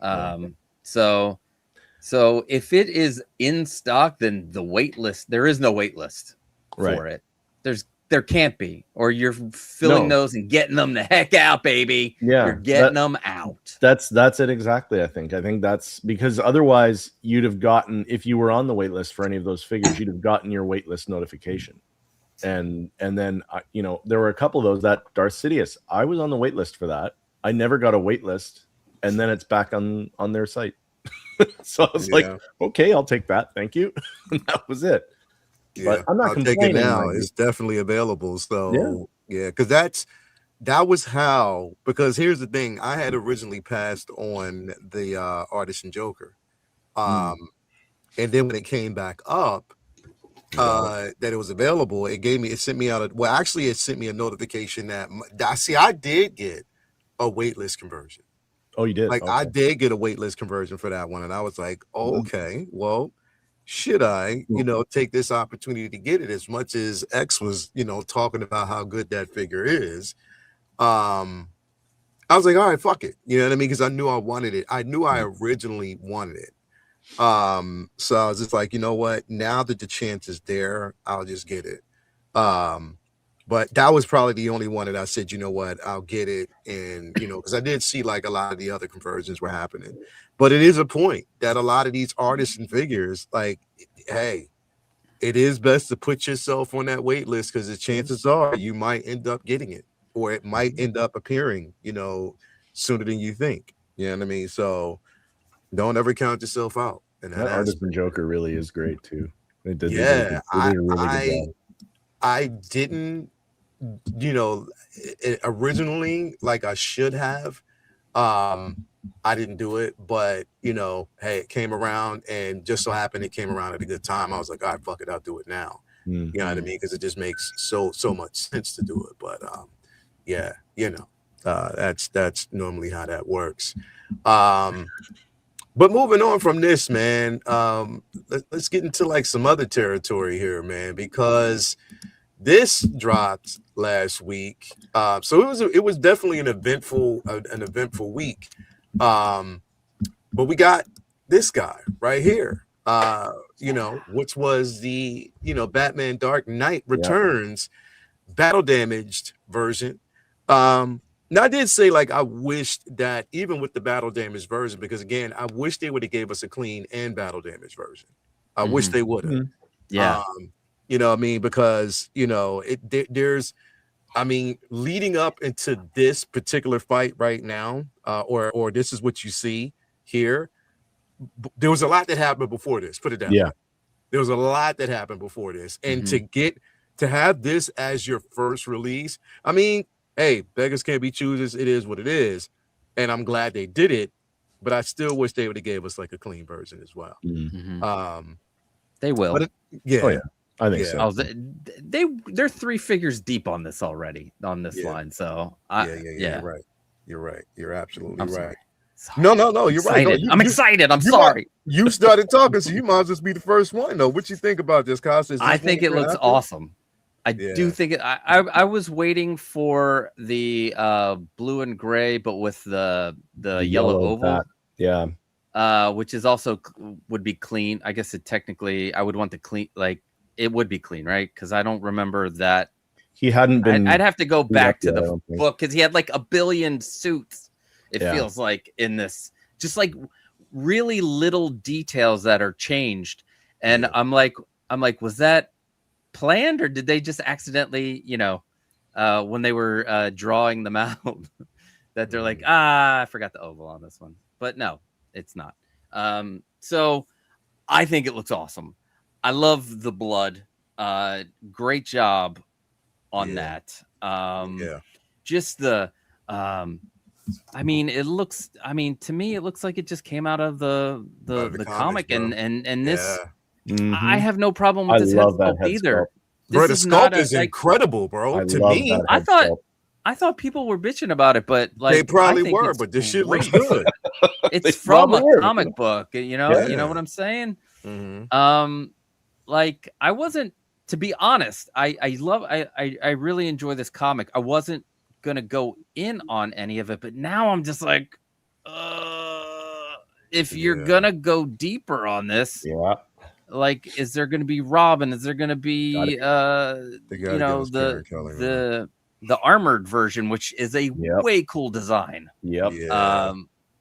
So if it is in stock, then the wait list, there is no wait list for it. there can't be, or you're filling those and getting them the heck out, baby. Yeah, you're getting them out. That's it exactly. I think that's because otherwise you'd have gotten, if you were on the wait list for any of those figures, you'd have gotten your wait list notification. And then you know, there were a couple of those. That Darth Sidious, I was on the wait list for that. I never got a wait list, and then it's back on their site. So I was like, okay, I'll take that, thank you. And that was it. But I'm not complaining. Take it now. It's definitely available. So yeah, because that was how. Because here's the thing: I had originally passed on the Artisan Joker, and then when it came back up, that it was available, it sent me out. It sent me a notification that I did get a waitlist conversion. Oh, you did? Like, okay. I did get a waitlist conversion for that one, and I was like, okay, well. Should I, take this opportunity to get it? As much as X was, talking about how good that figure is, I was like, all right, fuck it. You know what I mean? Because I knew I wanted it. I knew I originally wanted it. So I was just like, you know what? Now that the chance is there, I'll just get it. But that was probably the only one that I said, you know what? I'll get it. And, because I did see like a lot of the other conversions were happening. But it is a point that a lot of these artisan figures, like, hey, it is best to put yourself on that wait list because the chances are you might end up getting it, or it might end up appearing, sooner than you think. You know what I mean? So don't ever count yourself out. And that Artisan Joker really is great too. They did a really good job. I didn't, originally like I should have. I didn't do it, but hey, it came around, and just so happened it came around at a good time. I was like, all right, fuck it, I'll do it now. You know what I mean? Because it just makes so much sense to do it. But that's normally how that works. But moving on from this, man, let's get into like some other territory here, man, because this dropped last week. So it was definitely an eventful week. But we got this guy right here, which was the, Batman Dark Knight Returns battle damaged version. Now I did say, like, I wished that even with the battle damaged version, because again, I wish they would have gave us a clean and battle damaged version. I wish they would have. Yeah. You know what I mean? Because, there's, leading up into this particular fight right now, or this is what you see here. There was a lot that happened before this. Put it that way. There was a lot that happened before this, and to have this as your first release. Hey, beggars can't be choosers. It is what it is, and I'm glad they did it. But I still wish they would have gave us like a clean version as well. They will. I think so. They're 3 figures deep on this already on this line. So You're right. You're right. You're absolutely right. Sorry. No, you're right. No, I'm excited. I'm sorry. You started talking, so you might as well be the first one. though. What you think about this, Costas? I think it looks awesome. I do think it. I was waiting for the blue and gray, but with the yellow oval. Which is also would be clean. I guess I would want the clean, like it would be clean, right? Because I don't remember that he hadn't been. I'd have to go back to the book because he had like a billion suits. It feels like in this, just like really little details that are changed, and I'm like, was that planned or did they just accidentally, when they were drawing them out, that they're like, I forgot the oval on this one, but no. It's not. So I think it looks awesome. I love the blood. Great job on that. Just the it looks to me it looks like it just came out of the comic and this I have no problem with this head sculpt either. Bro, the sculpt is incredible, bro. To me, I thought people were bitching about it, but like they probably were, but this shit looks good. It's from a comic book, you know what I'm saying? Like I wasn't, to be honest, I really enjoy this comic. I wasn't gonna go in on any of it, but now I'm just like, if you're gonna go deeper on this, like, is there going to be Robin? Is there going to be They you gotta give know, us Karen Kelly, man. the armored version, which is a Yep. way cool design. Yep. Yeah.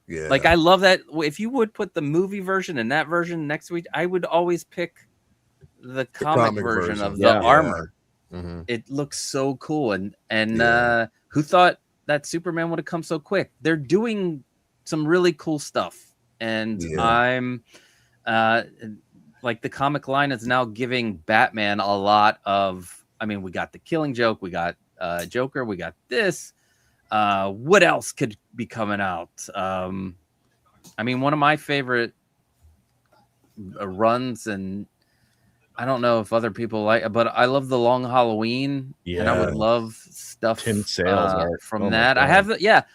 Yeah. Like, I love that. If you would put the movie version and that version next to each, I would always pick the comic version of the Yeah. armor. Mhm. It looks so cool. And Yeah. who thought that Superman would have come so quick? They're doing some really cool stuff, and Yeah. I'm like, the comic line is now giving Batman a lot of. I mean, we got the Killing Joke, we got Joker, we got this. What else could be coming out? I mean, one of my favorite runs, and I don't know if other people like, but I love the Long Halloween, and I would love stuff Tim Sales art. from Oh my that. I God.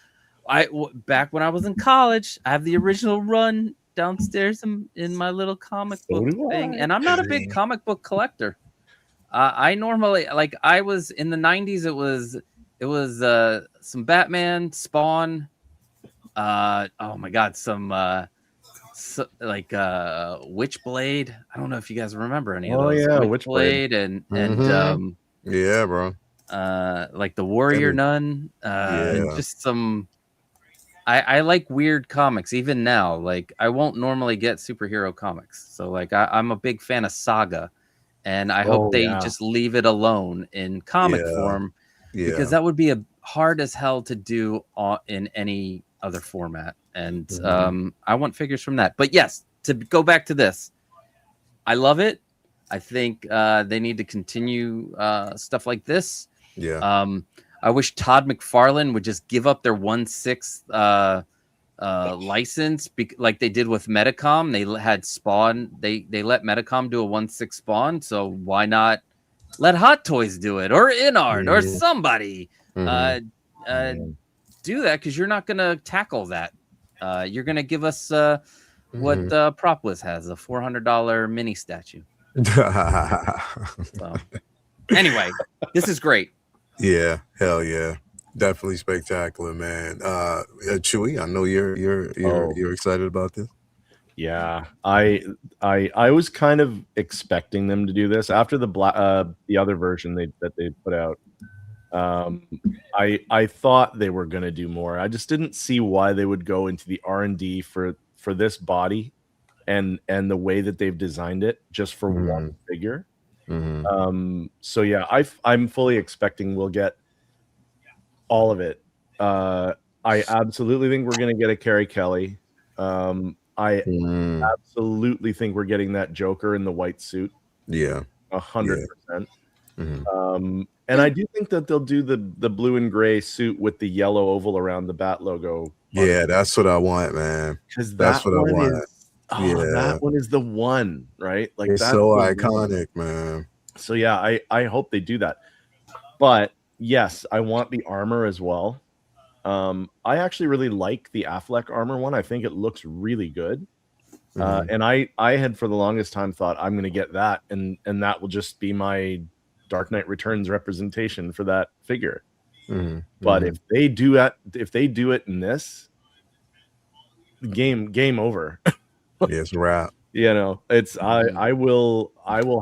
have, back when I was in college, I have the original run downstairs in my little comic book do thing, I. and I'm not a big comic book collector. I normally, like, I was in the 90s. It was some Batman, Spawn. Oh my God, some Witchblade. I don't know if you guys remember any of Oh, those. yeah, Witchblade and Yeah, bro. like the Warrior Every- Nun. Yeah. Just some. I like weird comics even now. Like, I won't normally get superhero comics, so like I'm a big fan of Saga, and I hope they just leave it alone in comic Yeah. form. Yeah. Because that would be hard as hell to do in any other format. And I want figures from that. But yes, to go back to this, I love it. I think they need to continue stuff like this. Yeah. I wish Todd McFarlane would just give up their 1/6 license, like they did with Metacom. They had Spawn. They let Metacom do a 1/6 Spawn. So why not let Hot Toys do it, or Inard, or somebody do that? Because you're not going to tackle that. You're going to give us what Propolis has, a $400 mini statue. So, anyway, this is great. Yeah, hell yeah. Definitely spectacular, man. Chewy, I know you're excited about this. Yeah, I was kind of expecting them to do this after the other version that they put out. I thought they were going to do more. I just didn't see why they would go into the R&D for this body and the way that they've designed it just for one figure. So yeah, I'm fully expecting we'll get all of it. I absolutely think we're going to get a Carrie Kelly. I absolutely think we're getting that Joker in the white suit. Yeah, 100%. And I do think that they'll do the blue and gray suit with the yellow oval around the Bat logo. Yeah, that's what I want, man. Because that's what I want. That one is the one, right? Like, it's so iconic, man. So yeah, I hope they do that. But yes, I want the armor as well. I actually really like the Affleck armor one. I think it looks really good. And I had for the longest time thought I'm going to get that, and that will just be my Dark Knight Returns representation for that figure. But if they do it in this, game over. Yeah, it's a wrap. You know, it's I will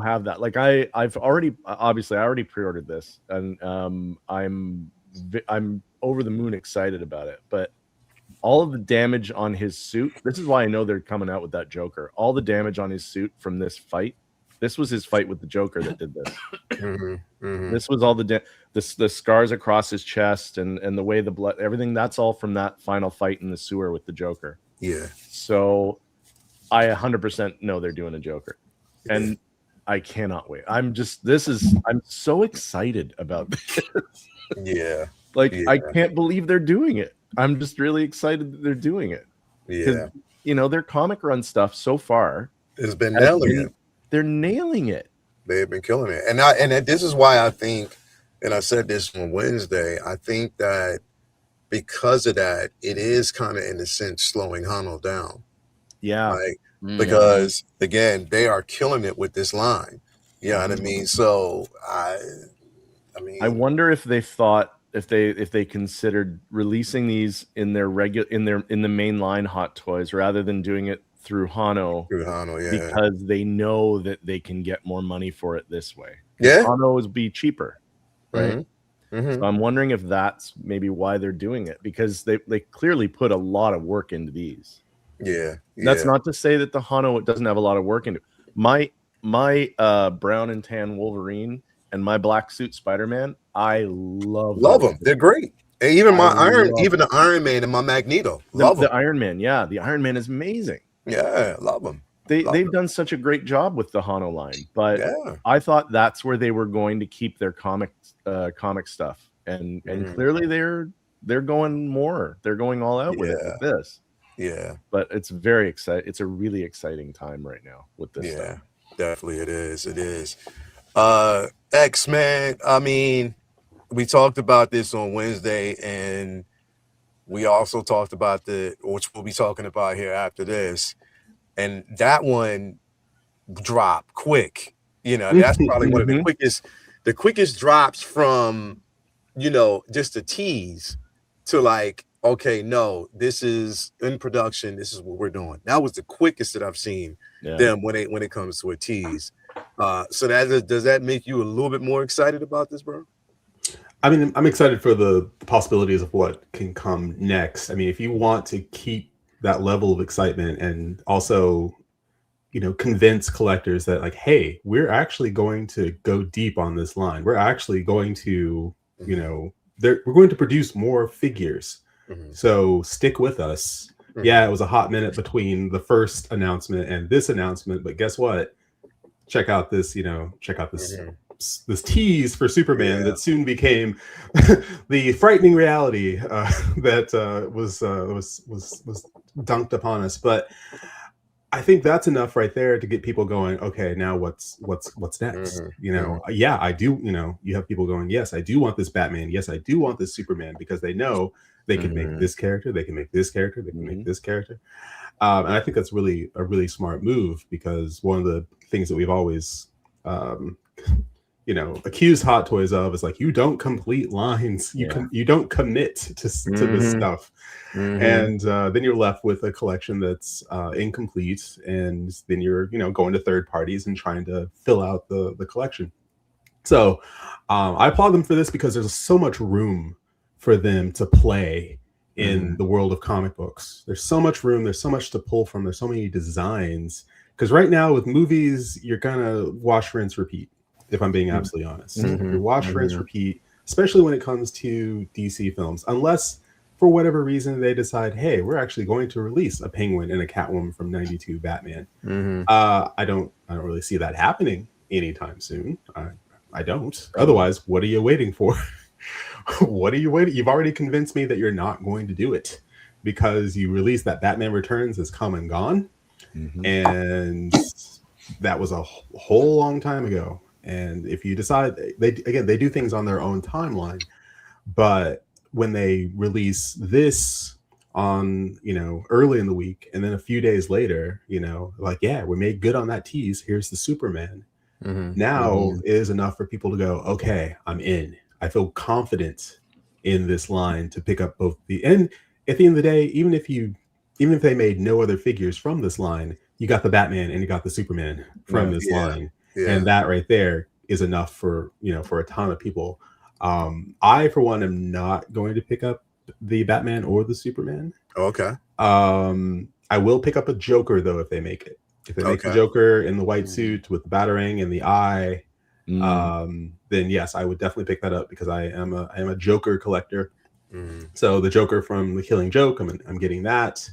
have that. Like, I've already pre-ordered this, and I'm over the moon excited about it. But all of the damage on his suit, this is why I know they're coming out with that Joker. All the damage on his suit from this fight. This was his fight with the Joker that did this. This was all the scars across his chest and the way the blood, everything. That's all from that final fight in the sewer with the Joker. Yeah. So I 100% know they're doing a Joker, and I cannot wait. I'm so excited about this. Yeah. Like, I can't believe they're doing it. I'm just really excited that they're doing it. Yeah. You know, their comic run stuff so far has been nailing it. They're nailing it. They've been killing it. And this is why I think, and I said this on Wednesday, I think that because of that, it is kind of in a sense slowing Hano down. Yeah. Because again, they are killing it with this line. You know what I mean? So I wonder if they thought, if they considered releasing these in their in the main line Hot Toys rather than doing it through Hano Through Hano, yeah. because they know that they can get more money for it this way. Yeah. Hano would be cheaper, right? Mhm. So I'm wondering if that's maybe why they're doing it, because they clearly put a lot of work into these. Yeah. That's not to say that the Hano doesn't have a lot of work into it. My brown and tan Wolverine and my black suit Spider-Man, I love them. They're great. And even the the Iron Man and my Magneto. Love them. The Iron Man, yeah. The Iron Man is amazing. Yeah, love them. They've done such a great job with the Hano line, but Yeah. I thought that's where they were going to keep their comic stuff, and clearly they're going more. They're going all out with it with this. Yeah, but it's very exciting. It's a really exciting time right now with this stuff. Definitely it is. It is. X-Men. I mean, we talked about this on Wednesday, and we also talked about which we'll be talking about here after this. And that one dropped quick. You know, that's probably one of the quickest drops from, you know, just a tease to like, okay, no, this is in production. This is what we're doing. That was the quickest that I've seen them when it comes to a tease. So does that make you a little bit more excited about this, bro? I mean, I'm excited for the possibilities of what can come next. I mean, if you want to keep that level of excitement and also, you know, convince collectors that like, hey, we're actually going to go deep on this line. We're actually going to, you know, we're going to produce more figures. So stick with us. Yeah, it was a hot minute between the first announcement and this announcement, but guess what? Check out this, you know, this tease for Superman that soon became the frightening reality that was dunked upon us. But I think that's enough right there to get people going, okay, now what's next? You know, I do, you know, you have people going, yes, I do want this Batman. Yes, I do want this Superman, because they know they can make this character, they can make this character, they can make this character. And I think that's really a really smart move, because one of the things that we've always, you know, accused Hot Toys of is like, you don't complete lines, you don't commit to this stuff. And then you're left with a collection that's incomplete, and then you're, you know, going to third parties and trying to fill out the collection. So I applaud them for this, because there's so much room for them to play in the world of comic books. There's so much room, there's so much to pull from, there's so many designs. Because right now with movies, you're gonna wash, rinse, repeat, if I'm being absolutely honest. You wash, rinse, repeat, especially when it comes to DC films, unless for whatever reason they decide, hey, we're actually going to release a Penguin and a Catwoman from '92 Batman. I don't really see that happening anytime soon. I don't. Otherwise, what are you waiting for? What are you waiting? You've already convinced me that you're not going to do it, because you released that Batman Returns has come and gone, and that was a whole long time ago. And if you decide, they do things on their own timeline, but when they release this on, you know, early in the week, and then a few days later, you know, like, yeah, we made good on that tease, here's the Superman. Now is enough for people to go, okay, I'm in. I feel confident in this line to pick up both and at the end of the day, even if they made no other figures from this line, you got the Batman and you got the Superman from this line. And that right there is enough for, you know, for a ton of people. I, for one, am not going to pick up the Batman or the Superman. Okay. I will pick up a Joker, though, if they make it. If they make the Joker in the white suit with the Batarang and the eye, then yes, I would definitely pick that up, because I am a Joker collector. So the Joker from The Killing Joke, I'm getting that.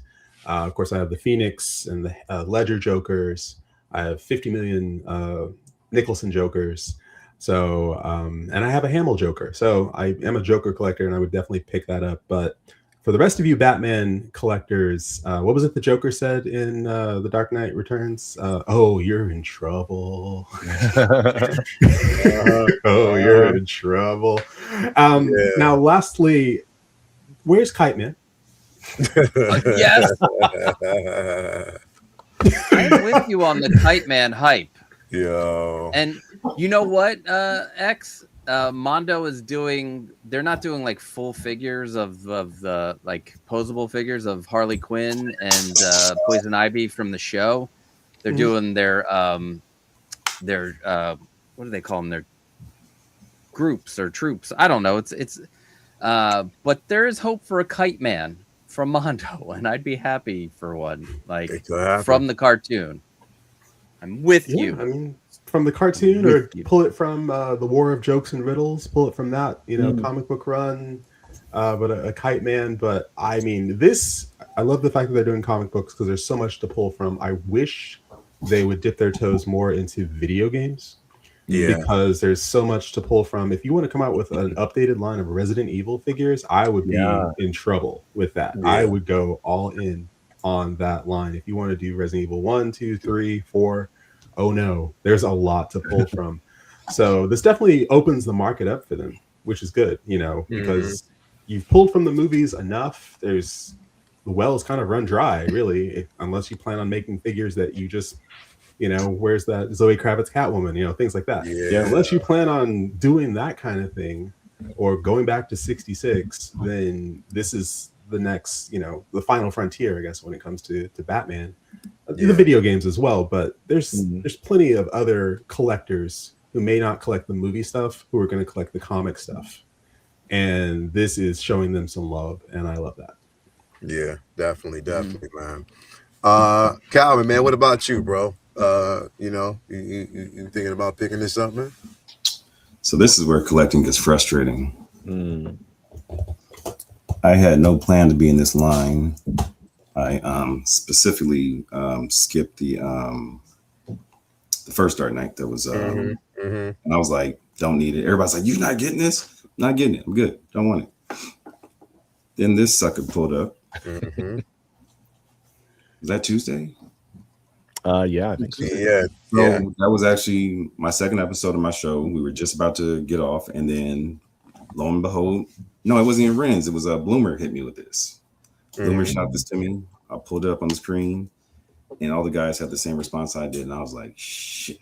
Of course, I have the Phoenix and the Ledger Jokers. I have 50 million Nicholson Jokers. So and I have a Hamill Joker. So I am a Joker collector, and I would definitely pick that up. But for the rest of you Batman collectors, what was it the Joker said in The Dark Knight Returns? Oh, you're in trouble. You're in trouble. Now, lastly, where's Kite Man? Yes. I'm with you on the Kite Man hype. Yo. And you know what, X? Mondo is doing. They're not doing like full figures of the like posable figures of Harley Quinn and Poison Ivy from the show. They're doing their what do they call them? Their groups or troops. I don't know. It's but there is hope for a Kite Man from Mondo, and I'd be happy for one like It could happen. from the cartoon. I'm with Yeah, you. I mean, from the cartoon, With or you. pull it from the War of Jokes and Riddles. Pull it from that, Mm. comic book run. But a Kite Man. But I mean, this. I love the fact that they're doing comic books because there's so much to pull from. I wish they would dip their toes more into video games. Yeah. Because there's so much to pull from. If you want to come out with an updated line of Resident Evil figures, I would be in trouble with that. Yeah. I would go all in on that line. If you want to do Resident Evil 1, 2, 3, 4, oh no, there's a lot to pull from. So this definitely opens the market up for them, which is good, because you've pulled from the movies enough. The well's kind of run dry, really, unless you plan on making figures that you just where's that Zoe Kravitz Catwoman, things like that. Yeah. Unless you plan on doing that kind of thing or going back to 66, then this is the next, the final frontier, I guess, when it comes to Batman. The video games as well, but there's plenty of other collectors who may not collect the movie stuff who are going to collect the comic stuff. And this is showing them some love, and I love that. Yeah, definitely, man. Calvin, man, what about you, bro? You thinking about picking this up, man? So this is where collecting gets frustrating. Mm. I had no plan to be in this line. I specifically skipped the first Dark Knight that was and I was like, don't need it. Everybody's like, you're not getting this? Not getting it. I'm good. Don't want it. Then this sucker pulled up. Was that Tuesday? Yeah, I think so. Yeah. So that was actually my second episode of my show. We were just about to get off, and then lo and behold, no, it wasn't even Renz. It was a Bloomer hit me with this. Bloomer shot this to me. I pulled it up on the screen, and all the guys had the same response I did, and I was like, shit.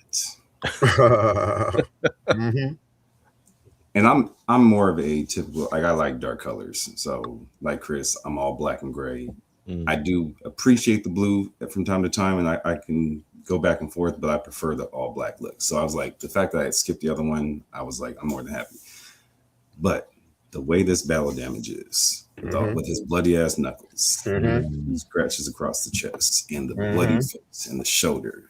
And I'm more of a typical, like, I like dark colors. So like Chris, I'm all black and gray. I do appreciate the blue from time to time, and I can go back and forth, but I prefer the all black look. So I was like, the fact that I had skipped the other one, I was like, I'm more than happy. But the way this battle damage is, with his bloody ass knuckles, scratches across the chest, and the bloody face and the shoulder,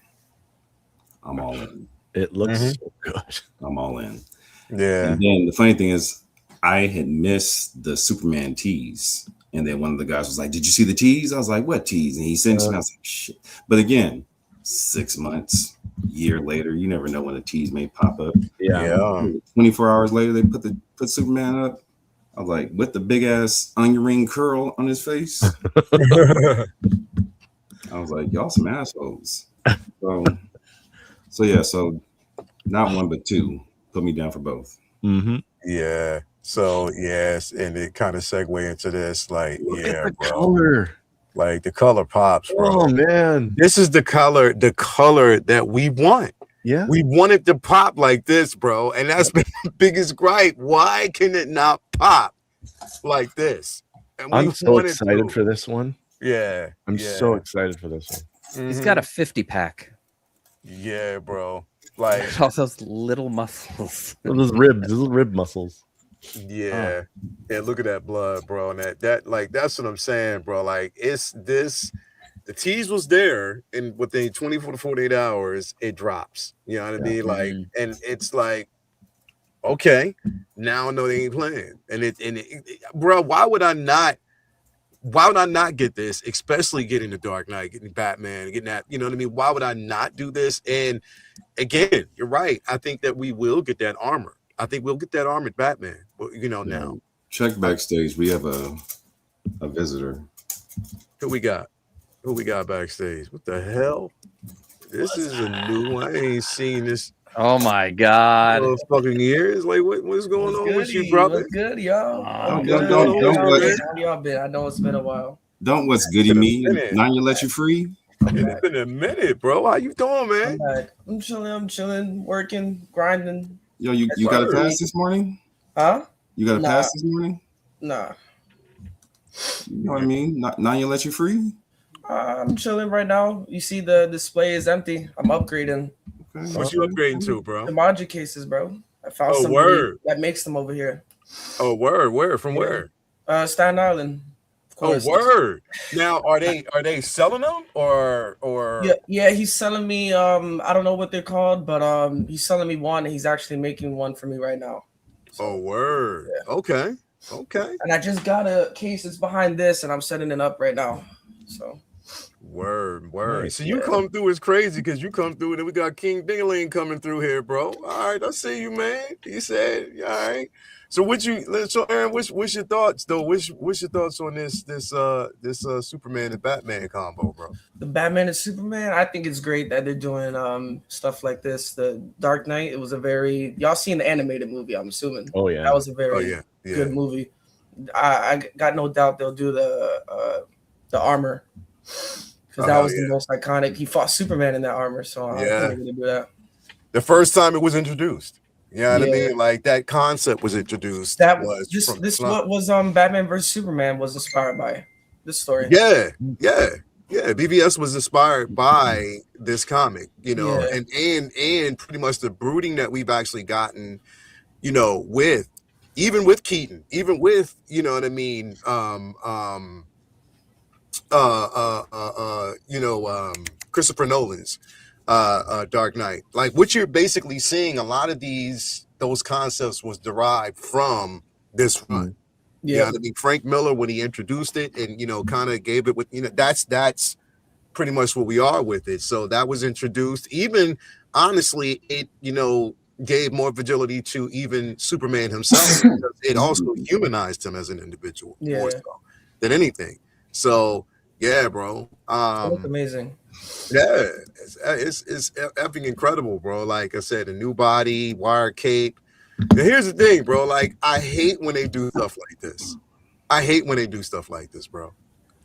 I'm all in. It looks so good. I'm all in. Yeah. And then the funny thing is, I had missed the Superman tease. And then one of the guys was like, did you see the tease? I was like, what tease? And he sent me. I was like, shit. But again, 6 months, year later, you never know when a tease may pop up. Yeah. 24 hours later, they put Superman up. I was like, with the big ass onion ring curl on his face. I was like, y'all some assholes. So not one but two. Put me down for both. Yeah. So yes, and it kind of segue into this, like, Look at the bro. color. Like the color pops, bro. Oh man. This is the color that we want. Yeah. We want it to pop like this, bro. And that's been the biggest gripe. Why can it not pop like this? And I'm we so want it excited to. for this one. Yeah. I'm so excited for this one. He's got a 50 pack. Yeah, bro. Like All those little muscles. Those rib muscles. yeah. And look at that blood, bro. And that like that's what I'm saying, bro. Like it's this. The tease was there, and within 24 to 48 hours, it drops. You know what I mean? Like, and it's like, okay, now I know they ain't playing. And bro, why would I not get this? Especially getting the Dark Knight, getting Batman, getting that. You know what I mean? Why would I not do this? And again, you're right. I think that we will get that armor. I think we'll get that armored Batman. Now. Check backstage. We have a visitor. Who we got? Who we got backstage? What the hell? This is a new one. I ain't seen this Oh my God. fucking years. Like what's going on with you, brother? What's good, y'all? Don't Y'all been? I know it's been a while. Don't what's goody Been a mean? minute. Now you let you free. It's been a minute, bro. How you doing, man? I'm chilling, working, grinding, Yo, you got a pass this morning? Huh? You got a Nah. pass this morning? Nah. You know what I mean? Now you let you free? I'm chilling right now. You see the display is empty. I'm upgrading Okay. What you upgrading to, bro? the Manji cases, bro. I found Oh, somebody word. that makes them over here. Oh, word. Where? From Yeah. where? Staten Island. Of Oh, course. word. Now, are they selling them or? Yeah, he's selling me I don't know what they're called, but he's selling me one and he's actually making one for me right now. So, Oh, word. Yeah. Okay. And I just got a case that's behind this and I'm setting it up right now. So Word. Nice. So you come through is crazy because you come through and then we got King Dingaling coming through here, bro. All right, I see you, man. He said, all right. So Aaron, what's your thoughts though? What's your thoughts on this Superman and Batman combo, bro? the Batman and Superman, I think it's great that they're doing stuff like this. The Dark Knight, it was a very y'all seen the animated movie, I'm assuming. Oh yeah. That was a Oh very yeah. good movie. I got no doubt they'll do the armor because that Oh, was yeah. the most iconic. He fought Superman in that armor, so I think Yeah. they're gonna do that. The first time it was introduced. You know what I Yeah. mean? Like that concept was introduced. That was this from this Slump. what was Batman versus Superman was inspired by this story. Yeah. BVS was inspired by this comic, you know, Yeah. and pretty much the brooding that we've actually gotten, you know, with Keaton, even with, you know what I mean, Christopher Nolan's Dark Knight. Like what you're basically seeing, a lot of those concepts was derived from this run. You know what I mean? Frank Miller, when he introduced it and, you know, kind of gave it with, you know, that's pretty much what we are with it. So that was introduced. Even honestly, it, you know, gave more vigility to even Superman himself. Because it also humanized him as an individual more so than anything. So yeah, bro. It looked amazing. Yeah, it's effing incredible, bro. Like I said, a new body, wire cape. Now here's the thing, bro. Like I hate when they do stuff like this. Bro.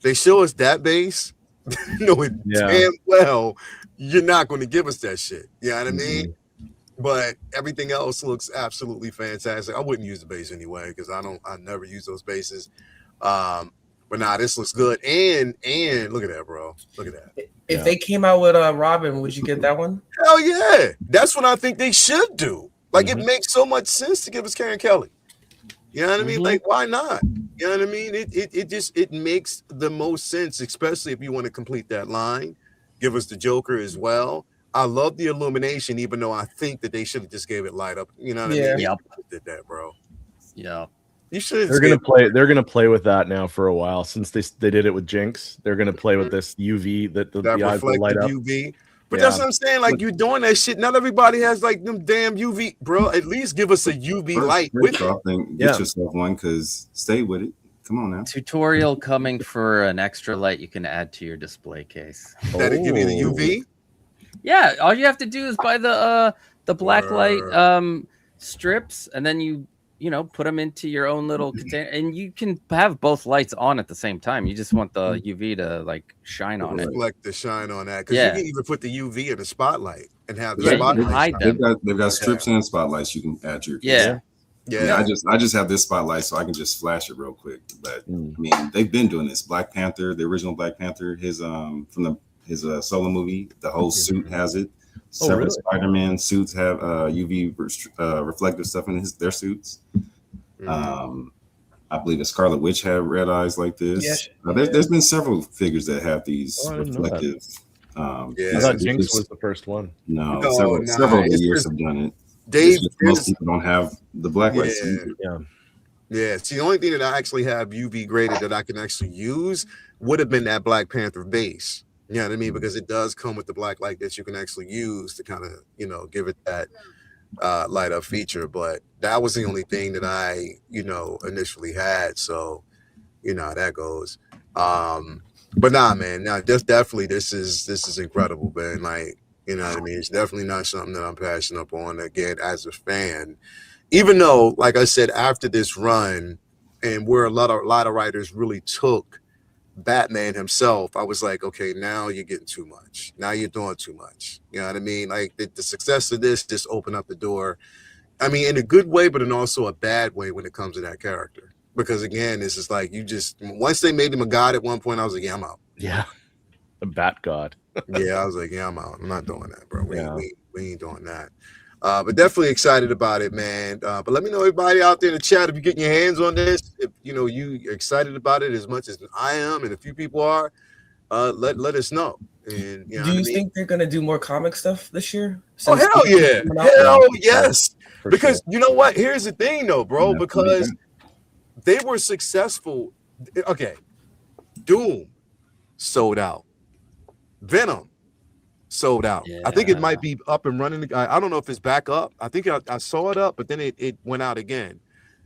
They show us that base, knowing damn well you're not going to give us that shit. You know what I mean? But everything else looks absolutely fantastic. I wouldn't use the base anyway because I never use those bases. But nah, this looks good. And look at that, bro. Look at that. If they came out with Robin, would you get that one? Hell yeah. That's what I think they should do. Like it makes so much sense to give us Karen Kelly. You know what I mean? Like, why not? You know what I mean? It makes the most sense, especially if you want to complete that line. Give us the Joker as well. I love the illumination, even though I think that they should have just gave it light up. You know what I mean? Yep. They did that, bro. Yeah. You should. They're gonna play with that now for a while since they did it with Jinx. They're gonna play with this UV that the eyes will light up. UV. But that's what I'm saying. Like you're doing that shit. Not everybody has like them damn UV, bro. At least give us a UV light with it. Get yourself one because stay with it. Come on now. Tutorial coming for an extra light you can add to your display case. That'll give you the UV. Yeah, all you have to do is buy the black light strips, and then you put them into your own little container, and you can have both lights on at the same time. You just want the UV to like shine on it. Reflect the shine on that, because you can even put the UV in the spotlight and have the spotlight. Hide them. They've got strips and spotlights you can add to your case. Yeah. I just have this spotlight so I can just flash it real quick. But I mean, they've been doing this. Black Panther, the original Black Panther, his his solo movie, the whole suit has it. Several Spider-Man suits have UV reflective stuff in their suits. I believe the Scarlet Witch had red eyes like this. There's been several figures that have these reflective. I thought Jinx was the first one. No, several of the years have done it. Most people don't have the black light. Yeah. See, the only thing that I actually have UV graded that I can actually use would have been that Black Panther base. You know what I mean? Because it does come with the black light that you can actually use to kind of, give it that light up feature. But that was the only thing that I, initially had. So, how that goes. But nah, man, definitely this is incredible, man. Like, you know what I mean? It's definitely not something that I'm passionate upon again as a fan. Even though, like I said, after this run, and where a lot of writers really took Batman himself, I was like, okay, now you're getting too much. Now you're doing too much. You know what I mean? Like the success of this just opened up the door I mean, in a good way, but in also a bad way when it comes to that character. Because again, it's just like you just once they made him a god at one point, I was like, yeah, I'm out. Yeah. The Bat God. Yeah, I was like, yeah, I'm out. I'm not doing that, bro. We ain't doing that. But definitely excited about it, man. But let me know, everybody out there in the chat, if you're getting your hands on this, if you're excited about it as much as I am, and a few people are, let us know. And do you think they're gonna do more comic stuff this year? Oh hell yeah, hell yes. For Because sure. you know what? Here's the thing, though, bro. Because they were successful. Okay, Doom sold out. Venom sold out. Yeah. I think it might be up and running. I don't know if it's back up. I think I saw it up, but then it went out again.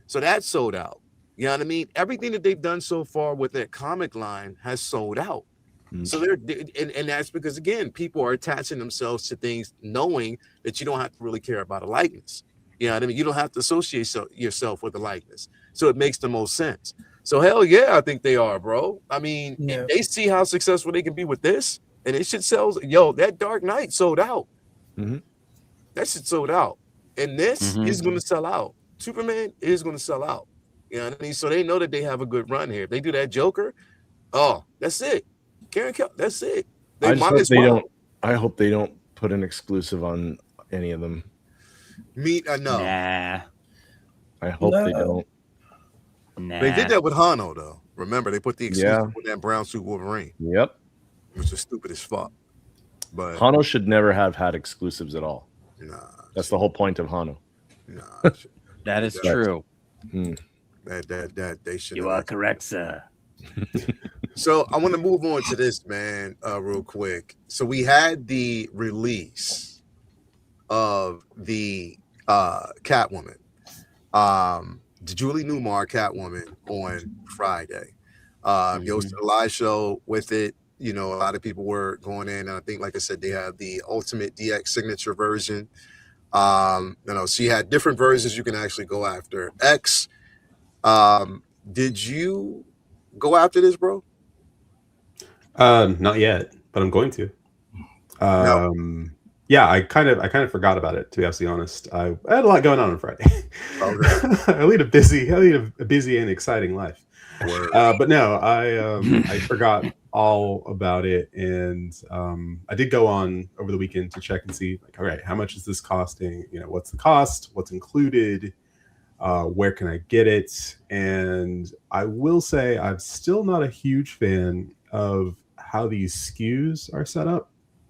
So that sold out. You know what I mean? Everything that they've done so far with their comic line has sold out. So and that's because, again, people are attaching themselves to things knowing that you don't have to really care about a likeness. You know what I mean? You don't have to associate yourself with a likeness. So it makes the most sense. So hell yeah, I think they are, bro. I mean, if they see how successful they can be with this, and it should sell. Yo, that Dark Knight sold out. That shit sold out. And this is going to sell out. Superman is going to sell out. You know what I mean? So they know that they have a good run here. If they do that Joker, oh, that's it. Karen Kell, that's it. I hope they don't put an exclusive on any of them. No. Nah. I hope they don't. Nah. They did that with Hano, though. Remember, they put the exclusive with that brown suit Wolverine. Yep. Which was stupid as fuck. But Hano should never have had exclusives at all. Nah. That's the whole point of Hano. Nah. That is true. That they should. You are correct, sir. So I want to move on to this, man, real quick. So we had the release of the Catwoman, the Julie Newmar Catwoman on Friday. You hosted a live show with it. You know, a lot of people were going in, and I think, like I said, they have the Ultimate DX Signature version. So you had different versions you can actually go after. X, did you go after this, bro? Not yet, but I'm going to. Yeah, I kind of forgot about it, to be absolutely honest. I had a lot going on Friday. Okay. I lead a busy and exciting life. But no, I forgot all about it, and I did go on over the weekend to check and see, like, all right, how much is this costing? You know, what's the cost? What's included? Where can I get it? And I will say I'm still not a huge fan of how these SKUs are set up.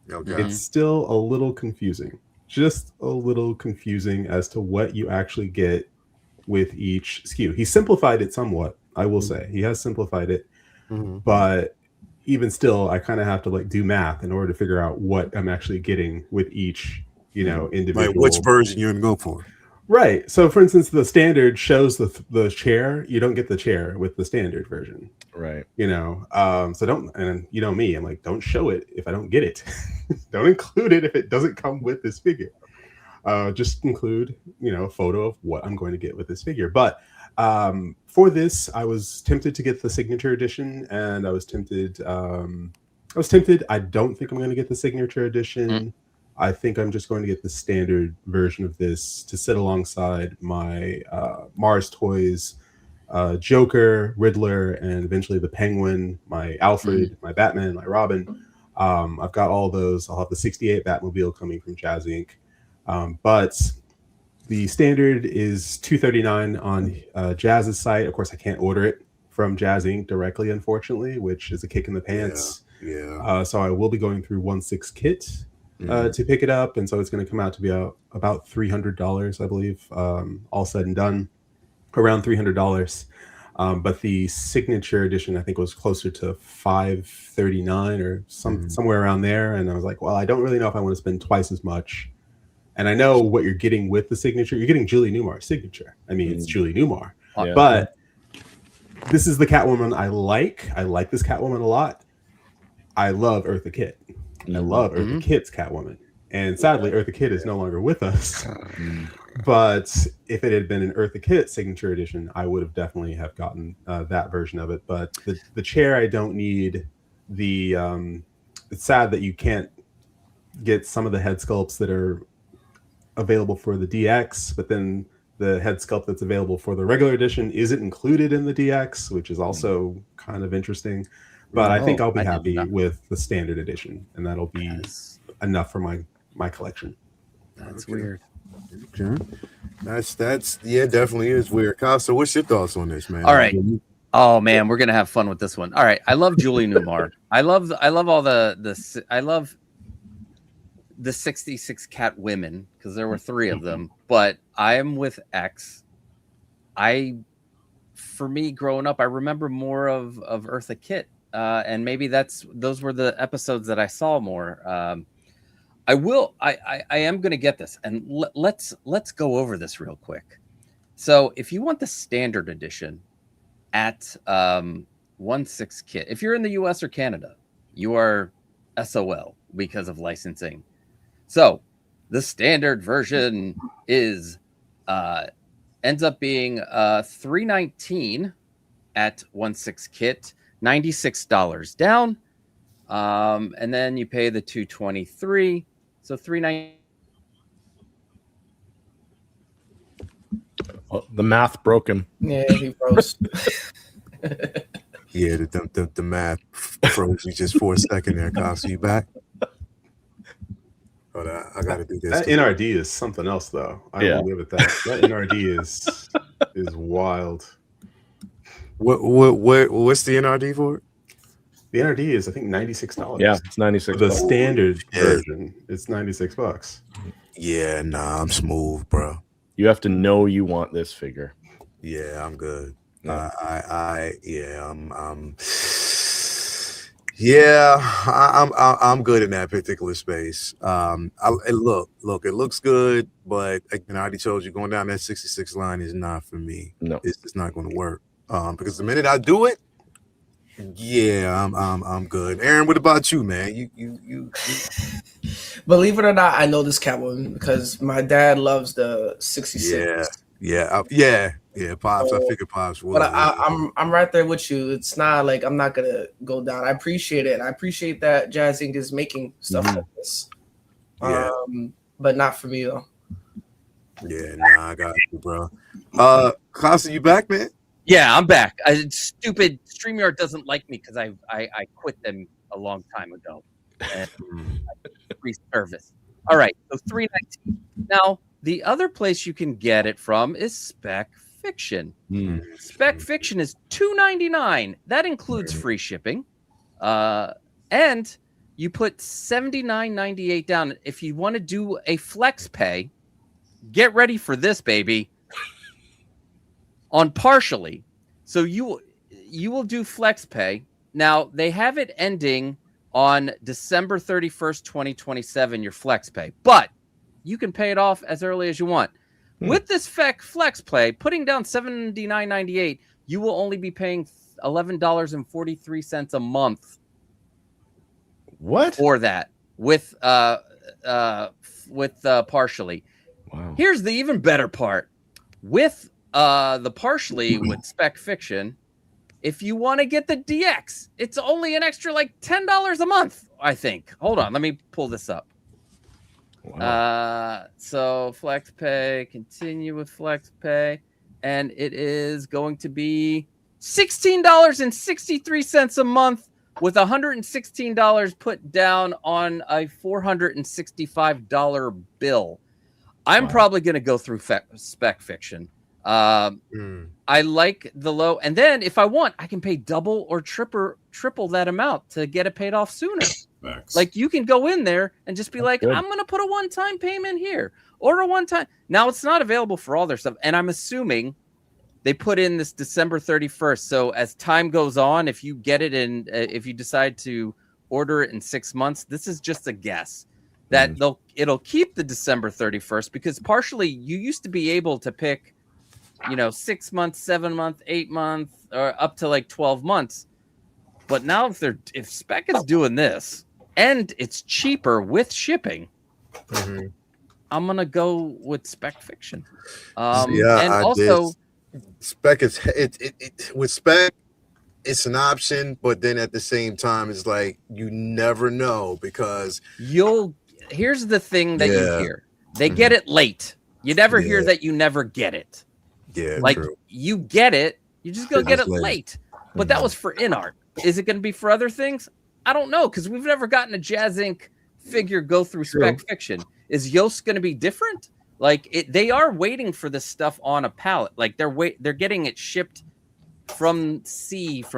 Okay. It's still a little confusing. Just a little confusing as to what you actually get with each SKU. He simplified it somewhat, I will say. He has simplified it. But even still, I kind of have to like do math in order to figure out what I'm actually getting with each, individual. Like which version you're gonna go for? Right. So, for instance, the standard shows the chair. You don't get the chair with the standard version. Right. So don't, and you know me, I'm like, don't show it if I don't get it. Don't include it if it doesn't come with this figure. Just include, a photo of what I'm going to get with this figure. But for this, I was tempted to get the signature edition, and I was tempted. I don't think I'm going to get the signature edition. I think I'm just going to get the standard version of this to sit alongside my Mars Toys Joker, Riddler, and eventually the Penguin, my Alfred, my Batman, my Robin. I've got all those. I'll have the 68 Batmobile coming from Jazz Inc. But the standard is $239 on Jazz's site. Of course, I can't order it from Jazz Inc. directly, unfortunately, which is a kick in the pants. Yeah. So I will be going through 1/6 kit to pick it up, and so it's going to come out to be about $300, I believe, all said and done, around $300. But the signature edition, I think, was closer to $539 or somewhere around there. And I was like, well, I don't really know if I want to spend twice as much. And I know what you're getting with the signature. You're getting Julie Newmar's signature. I mean, it's Julie Newmar, but this is the Catwoman I like. I like this Catwoman a lot. I love Eartha Kitt. I love Eartha Kitt's Catwoman. And sadly, Eartha Kitt is no longer with us. But if it had been an Eartha Kitt signature edition, I would have definitely have gotten that version of it. But the chair, I don't need. It's sad that you can't get some of the head sculpts that are available for the DX, but then the head sculpt that's available for the regular edition isn't included in the DX, which is also kind of interesting. But I think I'll be happy with the standard edition, and that'll be enough for my collection. That's weird. Okay. That's definitely is weird. Kyle, so what's your thoughts on this, man? All right. Oh man, we're gonna have fun with this one. All right. I love Julie Newmar. I love all I love the 66 cat women because there were 3 of them, but I am with X. For me growing up, I remember more of Eartha Kitt. And maybe those were the episodes that I saw more. I am going to get this, and let's go over this real quick. So if you want the standard edition at 1/6 kit, if you're in the US or Canada, you are SOL because of licensing. So the standard version is ends up being $319 at 1/6 kit, $96 down, and then you pay the $223, so $319. Oh, the math broke him. Yeah, he froze. Yeah, the math froze you just for a second there, Kyle. So you back? But I got to do this. That NRD is something else, though. I will live with that. That NRD is wild. What's the NRD for? The NRD is, I think, $96. Yeah, it's $96. The standard version, it's $96. Yeah, nah, I'm smooth, bro. You have to know you want this figure. Yeah, I'm good. Yeah. I'm good in that particular space. It looks good, but I already told you going down that 66 line is not for me. No, it's not going to work. Because the minute I do it, yeah, I'm good. Aaron, what about you, man? You Believe it or not, I know this Catwoman because my dad loves the 66. Yeah, Pops. I figured Pops would. But I'm right there with you. It's not like I'm not gonna go down. I appreciate it. I appreciate that Jazz Inc. is making stuff like this. Yeah. But not for me though. Yeah, nah, I got you, bro. Casa, you back, man? Yeah, I'm back. Stupid StreamYard doesn't like me because I quit them a long time ago. And free service. All right, so $319. Now the other place you can get it from is Spec Fiction. Spec Fiction is $299. That includes free shipping, and you put $79.98 down. If you want to do a flex pay, get ready for this, baby. On partially, so you will do flex pay. Now they have it ending on December 31st, 2027. Your flex pay, but you can pay it off as early as you want. With this flex play, putting down $79.98, you will only be paying $11.43 a month. What for that? With partially. Wow. Here's the even better part. With the partially with Spec Fiction, if you want to get the DX, it's only an extra like $10 a month, I think. Hold on, let me pull this up. Wow. So flex pay, continue with flex pay, and it is going to be $16.63 a month with $116 put down on a $465 bill. I'm probably going to go through Spec Fiction. I like the low, and then if I want, I can pay double or triple that amount to get it paid off sooner. Facts. Like you can go in there and just be like, good. I'm going to put a one-time payment here or a one-time. Now it's not available for all their stuff, and I'm assuming they put in this December 31st. So as time goes on, if you get it in, if you decide to order it in 6 months, this is just a guess that it'll keep the December 31st because partially you used to be able to pick, 6 months, 7 months, 8 months, or up to like 12 months. But now if Spec is doing this and it's cheaper with shipping, I'm gonna go with Spec Fiction. And also Spec is with Spec, it's an option, but then at the same time, it's like you never know because here's the thing that you hear. They get it late. You never hear that you never get it. Yeah, Like true. you get it, you just go It's get just it late. late. But that was for InArt. Is it going to be for other things? I don't know, because we've never gotten a Jazz Inc. figure go through Spec Fiction. Is Yost going to be different? Like they are waiting for this stuff on a pallet. Like they're getting it shipped from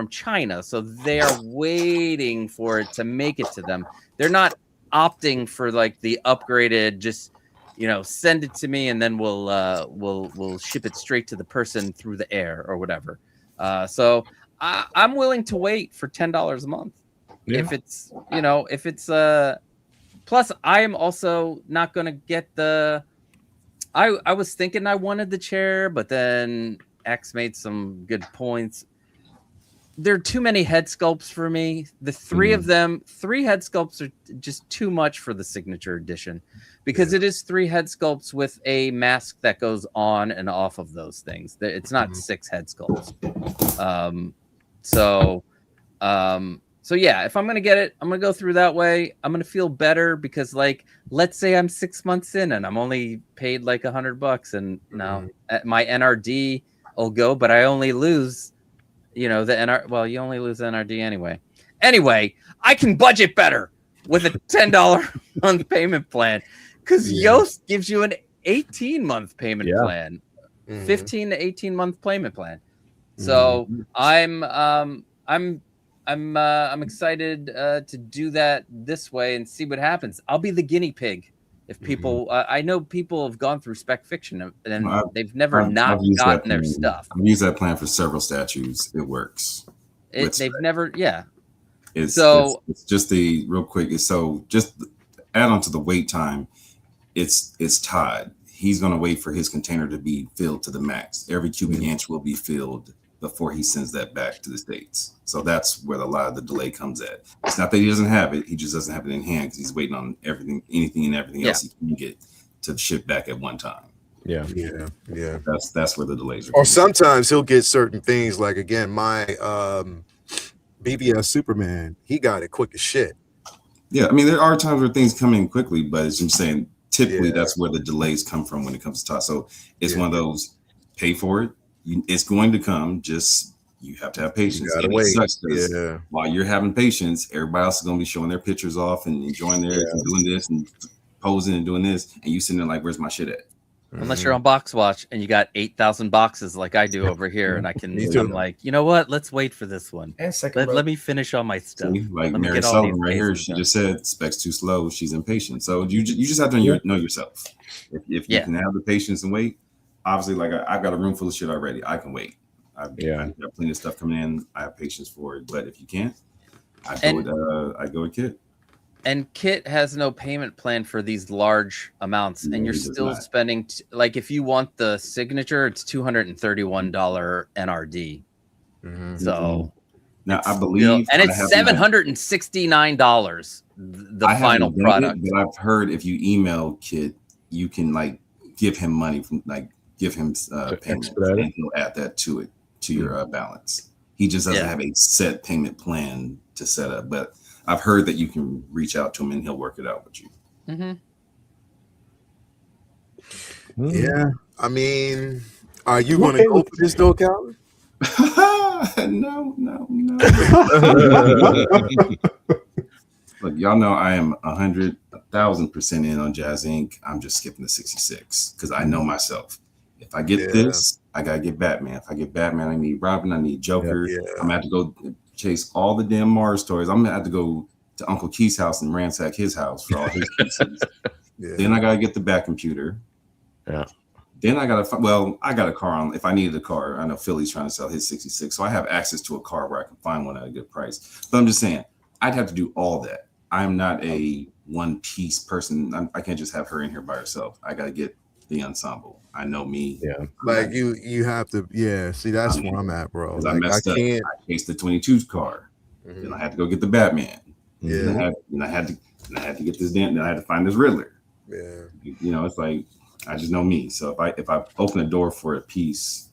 China, so they are waiting for it to make it to them. They're not opting for like the upgraded, just send it to me and then we'll ship it straight to the person through the air or whatever. So I'm willing to wait for $10 a month if it's plus I am also not going to get the. I was thinking I wanted the chair, but then X made some good points. There are too many head sculpts for me. The three head sculpts are just too much for the signature edition because it is 3 head sculpts with a mask that goes on and off of those things. It's not 6 head sculpts. So yeah, if I'm going to get it, I'm going to go through that way. I'm going to feel better because like, let's say I'm 6 months in and I'm only paid like $100 and now my NRD will go, but I only lose, the well, you only lose NRD anyway. Anyway, I can budget better with a $10 a month payment plan because Yoast gives you an 18-month payment plan, 15 to 18-month payment plan. So I'm excited to do that this way and see what happens. I'll be the guinea pig. If people, I know people have gone through Spec Fiction and they've never gotten their stuff. I've used that plan for several statues. It works. They've never, It's just the real quick. So just add on to the wait time. It's Todd. He's going to wait for his container to be filled to the max. Every cubic inch will be filled before he sends that back to the States. So that's where a lot of the delay comes at. It's not that he doesn't have it. He just doesn't have it in hand because he's waiting on anything and everything else he can get to ship back at one time. Yeah. That's where the delays are. Or sometimes he'll get certain things like, again, my BVS Superman, he got it quick as shit. Yeah, I mean, there are times where things come in quickly, but as I'm saying, typically that's where the delays come from when it comes to Todd. So it's one of those, pay for it. It's going to come. Just you have to have patience. You gotta wait. While you're having patience, everybody else is going to be showing their pictures off and enjoying theirs and doing this and posing and doing this, and you sitting there like, "Where's my shit at?" Unless you're on Box Watch and you got 8,000 boxes like I do over here, and I'm like, you know what? Let's wait for this one. And second, let me finish all my stuff. See, like Mary Sullivan right here, she just said specs too slow. She's impatient. So you just have to know yourself. If you can have the patience and wait. Obviously, like I've got a room full of shit already. I can wait. I've got plenty of stuff coming in. I have patience for it. But if you can't, I go with Kit. And Kit has no payment plan for these large amounts, and you're still spending like if you want the signature, it's $231 NRD. So now I believe, and it's $769 the final product. But I've heard if you email Kit, you can like give him money from like. Give him payment, and he'll add that to your balance. He just doesn't have a set payment plan to set up, but I've heard that you can reach out to him and he'll work it out with you. Yeah, I mean, are you going to go for this though, Calvin? No. Look, y'all know I am 100,000% in on Jazz Inc. I'm just skipping the 66 because I know myself. If I get this, I gotta get Batman. If I get Batman, I need Robin. I need Joker. I'm gonna have to go chase all the damn Mars toys. I'm gonna have to go to Uncle Keith's house and ransack his house for all his pieces. Then I gotta get the Bat computer. Then I got a car on. If I needed a car, I know Philly's trying to sell his 66, so I have access to a car where I can find one at a good price. But I'm just saying, I'd have to do all that. I'm not a one-piece person. I can't just have her in here by herself. I gotta get the ensemble. I know me. Like you have to. See, that's where I'm at, bro. Like, I messed up. I chased the 22 car. Then I had to go get the Batman. I had to get this damn. Then I had to find this Riddler. It's like I just know me. So if I open a door for a piece,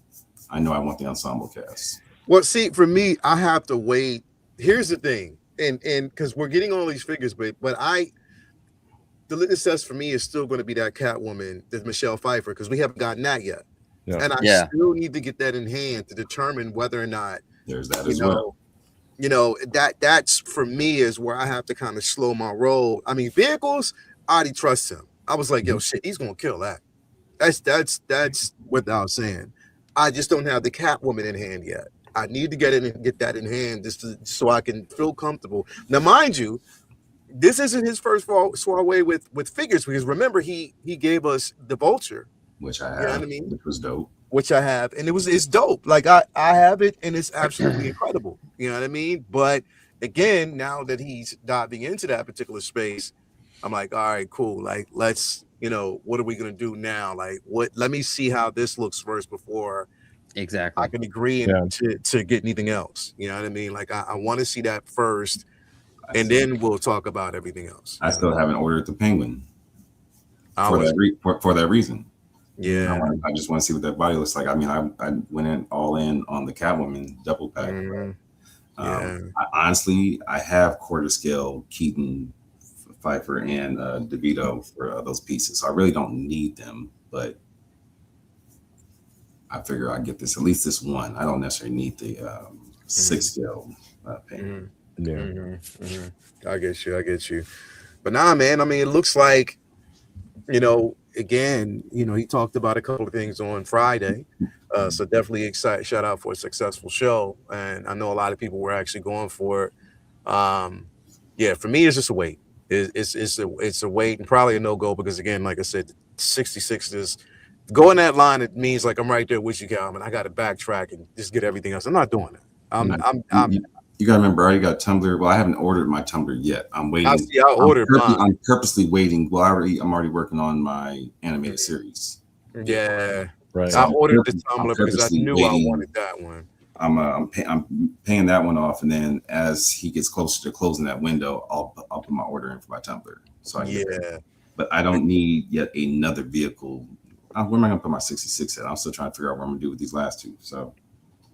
I know I want the ensemble cast. Well, see, for me, I have to wait. Here's the thing, and because we're getting all these figures, but the litmus test for me is still going to be that Catwoman, the Michelle Pfeiffer, because we haven't gotten that yet. Yeah. And I Yeah. still need to get that in hand to determine whether or not, There's that you as know, well. That's for me is where I have to kind of slow my roll. I mean, vehicles, I already trust him. I was like, yo, shit, he's gonna kill that. That's without saying. I just don't have the Catwoman in hand yet. I need to get that in hand so I can feel comfortable. Now, mind you, this isn't his first soiree with figures, because remember he gave us the Vulture, Which I you know have, what I mean? which was dope. Which I have, and it's dope. Like I have it, and it's absolutely incredible. You know what I mean? But again, now that he's diving into that particular space, I'm like, all right, cool. Like, let's, what are we gonna do now? Like, let me see how this looks first before Exactly. I can agree to get anything else. You know what I mean? Like, I want to see that first, and then we'll talk about everything else. I still haven't ordered the Penguin I for was- for that reason. Yeah. I just want to see what that body looks like. I mean, I went in all in on the Catwoman double pack. Mhm. Yeah. Honestly, I have quarter scale Keaton, Pfeiffer, and DeVito for those pieces. So I really don't need them, but I figure I'd get this, at least this one. I don't necessarily need the 6 scale paint. Yeah. Mhm. I get you. But nah, man, I mean, it looks like, again, he talked about a couple of things on Friday. So definitely excited. Shout out for a successful show. And I know a lot of people were actually going for it. Yeah, for me, it's just a wait. It's a wait and probably a no-go because, again, like I said, 66 is going that line. It means like I'm right there with you, Calvin. I got to backtrack and just get everything else. I'm not doing it. You gotta remember, I already got Tumblr. Well, I haven't ordered my Tumblr yet. I'm waiting. I ordered mine. I'm purposely waiting. Well, I'm already working on my animated series. Yeah. Right. I ordered the I'm Tumblr because I purposely knew I waiting. wanted that one. I'm paying that one off, and then as he gets closer to closing that window, I'll put my order in for my Tumblr. So but I don't need yet another vehicle. Where am I gonna put my 66 at? I'm still trying to figure out what I'm gonna do with these last two. So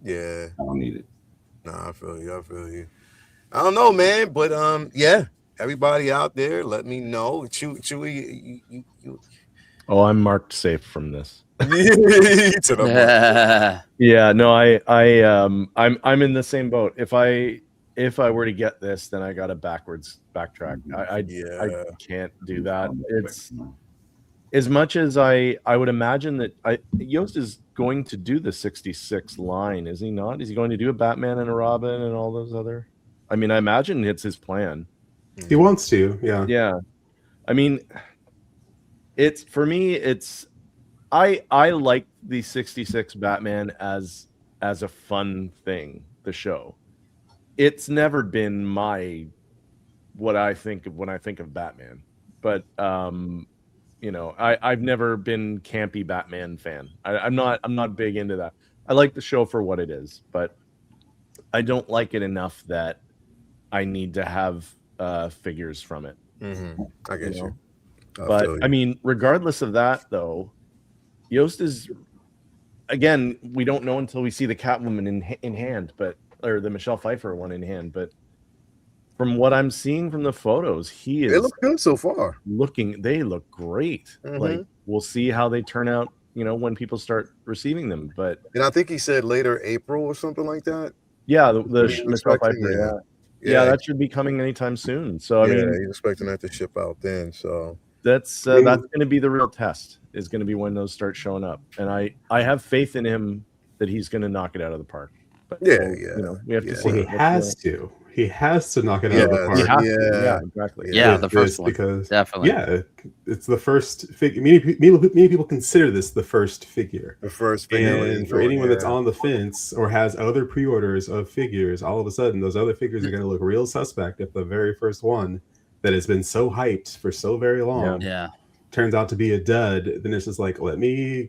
Yeah. I don't need it. Nah, I feel you. I don't know, man, but yeah. Everybody out there, let me know. Chewy, you Oh, I'm marked safe from this. to the Yeah, no, I'm in the same boat. If I were to get this, then I got to backtrack. I can't do that. It's as much as I would imagine that Yost is going to do the 66 line, is he not? Is he going to do a Batman and a Robin and all those other? I mean, I imagine it's his plan. He wants to, yeah. Yeah. I mean, it's for me, I like the 66 Batman as a fun thing, the show. It's never been what I think of when I think of Batman. But I've never been campy Batman fan. I'm not big into that. I like the show for what it is, but I don't like it enough that I need to have figures from it. I get you. But I mean, regardless of that, though, Yost is, again, we don't know until we see the Catwoman in hand, or the Michelle Pfeiffer one in hand. But from what I'm seeing from the photos, They look good so far. They look great. Like, we'll see how they turn out, when people start receiving them. And I think he said later April or something like that. Yeah, the Michelle Pfeiffer. Yeah, that should be coming anytime soon. So I mean, he's expecting that to ship out then. So that's going to be the real test. Is going to be when those start showing up, and I have faith in him that he's going to knock it out of the park. But we have to see. Well, he has to knock it out of the park. Yeah, exactly. Yeah, the first one, because definitely. Yeah, it's the first figure. Many people consider this the first figure. The first figure. And for anyone that's on the fence or has other pre-orders of figures, all of a sudden those other figures are going to look real suspect if the very first one that has been so hyped for so very long turns out to be a dud. Then it's just like, let me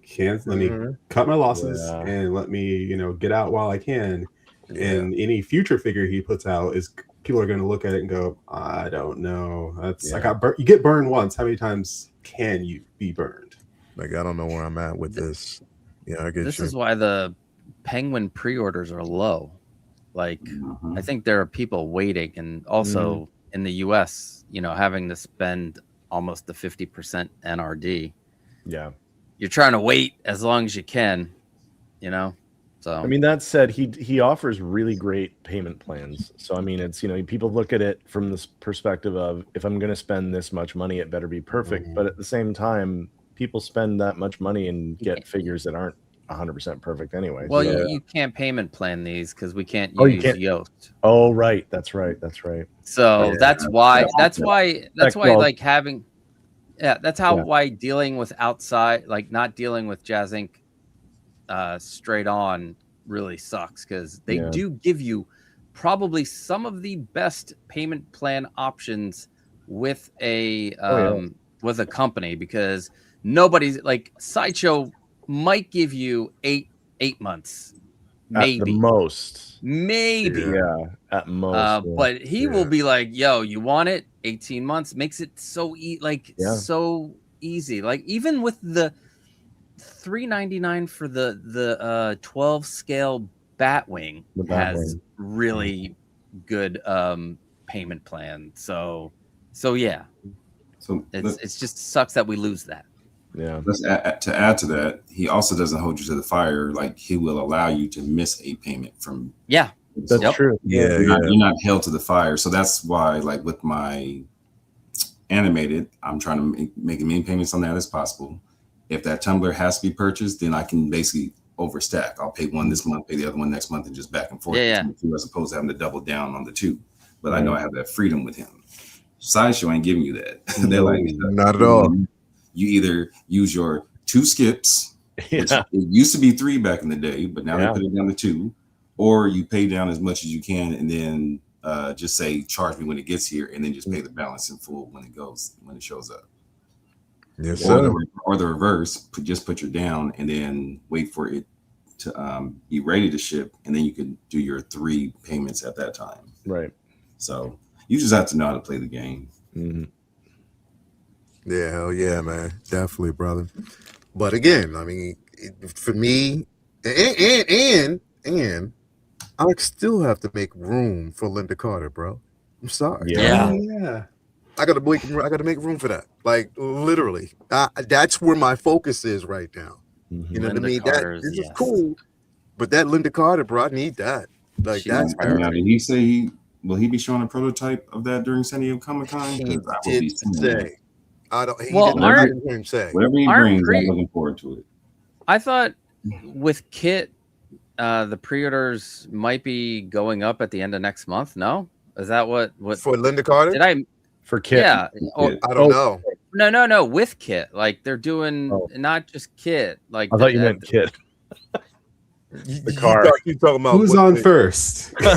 cut my losses and let me get out while I can. And any future figure he puts out people are going to look at it and go, I don't know. You get burned once. How many times can you be burned? Like, I don't know where I'm at with this. Yeah, I get This you. is why the Penguin pre-orders are low. Like, I think there are people waiting, and also in the US, having to spend almost the 50% NRD. Yeah. You're trying to wait as long as you can, you know. So I mean, that said, he offers really great payment plans. So I mean, it's, you know, people look at it from this perspective of, if I'm going to spend this much money, it better be perfect. But at the same time, people spend that much money and get figures that aren't 100% perfect anyway. well, So- you can't payment plan these because we can't Oh, you use can't? Yoast. Oh, right. That's right. So Yeah. that's why like having, that's how Yeah. why dealing with outside, like not dealing with Jazz Inc. Straight on really sucks, because they Yeah. do give you probably some of the best payment plan options with a with a company, because nobody's like Sideshow might give you eight months, maybe At the most. maybe. Yeah. At most. Yeah. But he will be like, yo, you want it 18 months, makes it so so easy. Like even with the $399 for the 12 scale Batwing The has Batwing. really good payment plan. So yeah, So it's just sucks that we lose that. Yeah. let's add to that. He also doesn't hold you to the fire. Like he will allow you to miss a payment from. Yeah, That's Yep. true. Yeah, You're not held to the fire. So that's why, like with my animated, I'm trying to make as many payments on that as possible. If that tumbler has to be purchased, then I can basically overstack. I'll pay one this month, pay the other one next month, and just back and forth Yeah, between the two, as opposed to having to double down on the two. But I know I have that freedom with him. Sideshow ain't giving you that. They're like, not at all. You either use your 2 skips, which Yeah. it used to be 3 back in the day, but now Yeah. they put it down to 2, or you pay down as much as you can and then just say charge me when it gets here, and then just pay the balance in full when it shows up. Yes, Or sir. the reverse, just put your down and then wait for it to be ready to ship, and then you can do your 3 payments at that time. Right. So you just have to know how to play the game. Mhm. Yeah, hell yeah, man. Definitely, brother. But again, I mean, for me, and I still have to make room for Linda Carter, bro. I'm sorry. Yeah. Yeah. I gotta make room for that. Like literally, that's where my focus is right now. Mhm. You know what I Linda mean? Carter's, This is yes. cool, but that Linda Carter, bro, I need that. Like She's that's Right. Now, did he say will he be showing a prototype of that during San Diego Comic Con? he did say. I don't. He Well, didn't aren't- hear him say. Whatever he Aren't brings, pre- I'm looking forward to it. I thought with Kit, the pre-orders might be going up at the end of next month. No, is that what For Linda Carter, did I? For Kit. Yeah. Or, I don't know. no. With Kit, like they're doing Oh. not just Kit. Like I thought you meant Kit. The car. You talking about Who's what on the- first? no.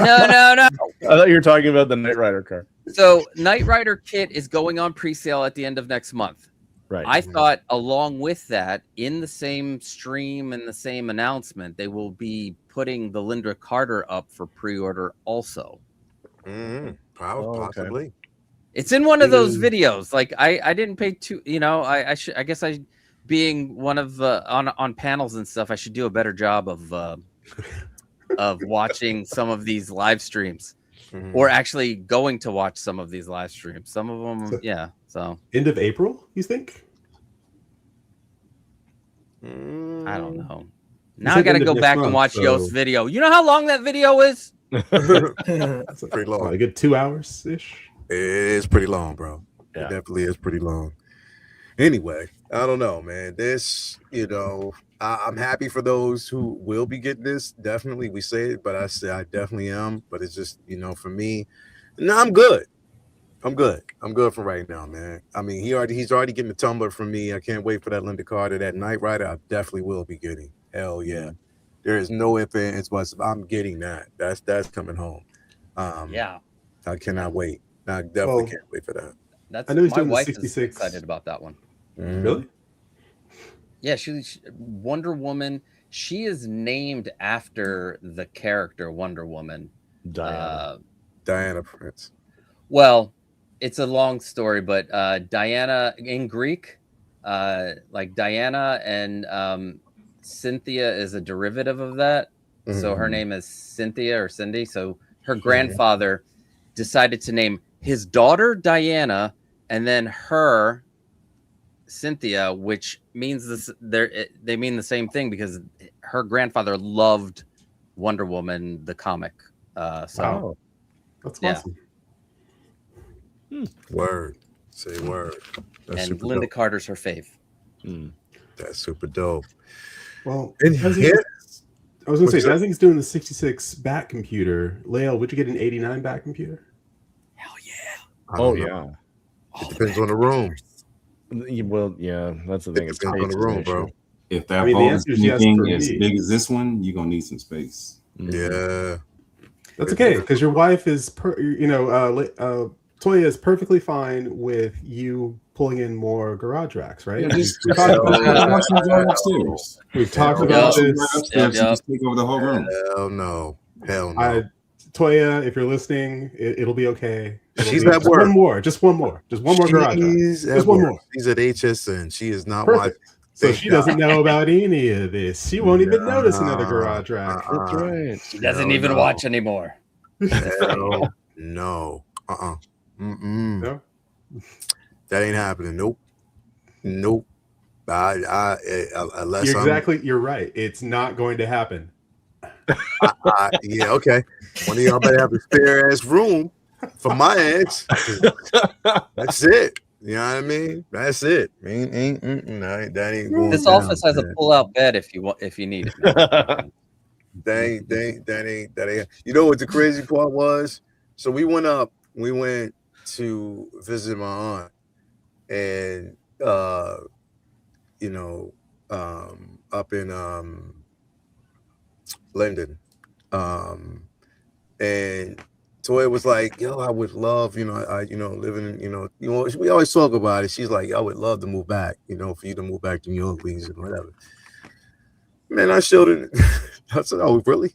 I thought you were talking about the Knight Rider car. So Knight Rider Kit is going on pre-sale at the end of next month. Right. I thought along with that, in the same stream and the same announcement, they will be putting the Linda Carter up for pre-order also. Probably, Oh, okay. possibly. It's in one of those videos. Like I didn't pay too, I guess I being one of on panels and stuff, I should do a better job of watching some of these live streams or actually going to watch some of these live streams. Some of them, yeah. So End of April, you think? I don't know. You Now I said got to end of go next back and month, watch so- Yost's video. You know how long that video is? That's pretty long. A good 2 hours ish. It's pretty long, bro. Yeah. It definitely is pretty long. Anyway, I don't know, man. This, I'm happy for those who will be getting this. Definitely, we say it, but I say I definitely am. But it's just, for me, no, I'm good. I'm good. I'm good for right now, man. I mean, he's already getting the tumbler from me. I can't wait for that Linda Carter, that Knight Rider. I definitely will be getting. Hell yeah. There is no ifs, ands, buts. I'm getting that. That's coming home. Yeah, I cannot wait. I definitely Well, can't wait for that. that's I know he's my doing the wife is 66. excited about that one. Really? Yeah, she Wonder Woman. She is named after the character Wonder Woman. Diana. Diana Prince. Well, it's a long story, but Diana in Greek, like Diana and Cynthia is a derivative of that. So her name is Cynthia or Cindy. So her grandfather decided to name his daughter Diana and then her, Cynthia, which means this. They mean the same thing because her grandfather loved Wonder Woman, the comic. Wow. That's awesome. Word. Say word. That's And super Linda dope. Carter's her fave. That's super dope. Well, And Desi's- I was going to What's say, that? Desi's doing the 66 back computer. Lael, would you get an 89 back computer? Hell yeah! I Oh don't know. yeah. It depends on the room. Well, yeah, that's the thing. It It's depends on the taste room, an bro. issue. If that I mean, the vault answer is is yes anything for as me. big as this one, you're gonna need some space. Yeah. That's okay, because your wife is, Toya is perfectly fine with you pulling in more garage racks, right? Yeah, just We've talked about hell that. watch them go upstairs. We've talked Hell about Watch them this. right upstairs. Yep. You just take over the whole room. Hell no. Hell no. Toya, if you're listening, it'll be okay. She's be, at just work. one more garage rack. She's at Just one work. more. She's at HSN. She is not Perfect. watching. So Thank she God. doesn't know about any of this. She won't even notice another Nah, garage rack. That's right. She doesn't Hell even no. watch anymore. Hell no. Mm-mm. No? That ain't happening. Nope. Unless You're right. It's not going to happen. yeah, okay. One of y'all better have a spare ass room for my ass. That's it. You know what I mean? That's it. That ain't going This down, office has a man. pull-out bed if you need it. That ain't. You know what the crazy part was? So we went to visit my aunt, and up in Linden, and Toya was like, "Yo, I would love, living in, we always talk about it. She's like, I would love to move back, for you to move back to New Orleans and whatever." Man, I showed it. I said, "Oh, really?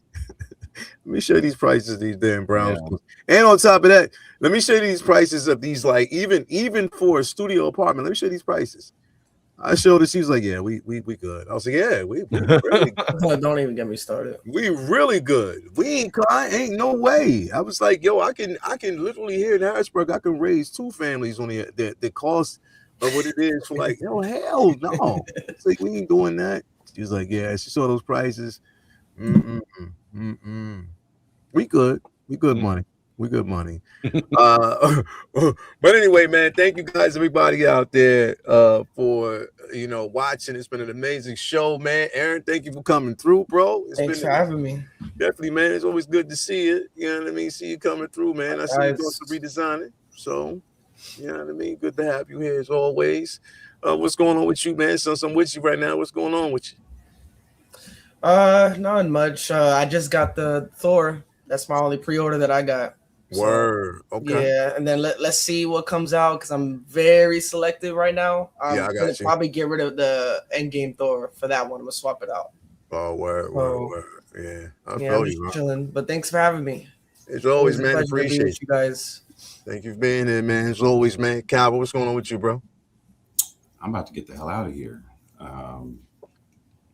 Let me show you these prices of these damn Browns." Yeah. And on top of that, let me show you these prices of these, like, even for a studio apartment. Let me show you these prices. I showed her. She was like, "Yeah, we good." I was like, "Yeah, we really good. Don't even get me started. We really good. I ain't no way." I was like, "Yo, I can literally here in Harrisburg, I can raise 2 families on the cost of what it is for, like, yo, hell no." It's like, we ain't doing that. She was like, "Yeah." She saw those prices. We good. We good money. We good money. But anyway, man, thank you guys, everybody out there, for watching. It's been an amazing show, man. Aaron, thank you for coming through, bro. Thanks for having me. Definitely, man. It's always good to see you. You know what I mean? See you coming through, man. I see you doing Guys. some redesigning. So, you know what I mean? Good to have you here as always. What's going on with you, man? So I'm with you right now. What's going on with you? Not much. I just got the Thor. That's my only pre-order that I got. So, Word. Okay. yeah, and then let's see what comes out because I'm very selective right now. I'm Yeah, I got gonna you. probably get rid of the Endgame Thor for that one. I'm gonna swap it out. Oh, word. Yeah. I Yeah, feel I'm you, just bro. chilling. But thanks for having me. As always, It was a man. pleasure to be Appreciate with you guys. Thank you for being here, man. As always, man. Calvin, what's going on with you, bro? I'm about to get the hell out of here.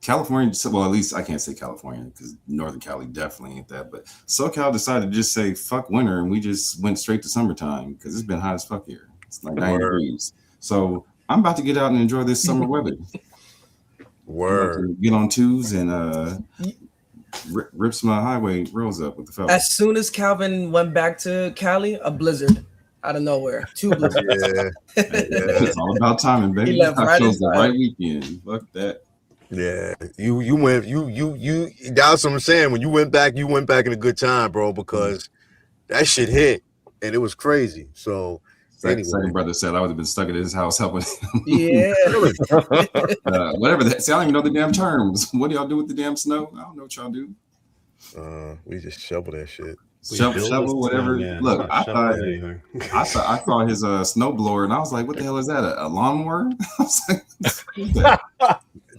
California, well, at least I can't say California because Northern Cali definitely ain't that. But SoCal decided to just say fuck winter, and we just went straight to summertime because it's been hot as fuck here. It's like 90 degrees. So I'm about to get out and enjoy this summer weather. Word. Get on twos and rips my highway rolls up with the fellas. As soon as Calvin went back to Cali, a blizzard out of nowhere. 2 blizzards. Yeah. It's all about timing, baby. He left I right chose the inside. right weekend. Fuck that. Yeah, you went. That's what I'm saying. When you went back in a good time, bro, because that shit hit and it was crazy. So anyway, Second brother said I would have been stuck at his house helping him. Yeah. Whatever that. See, I don't even know the damn terms. What do y'all do with the damn snow? I don't know what y'all do. we just shovel that shit. Shovel, whatever. Look, I saw his snow blower and I was like, what the hell is that? A lawnmower? I was like, what's that?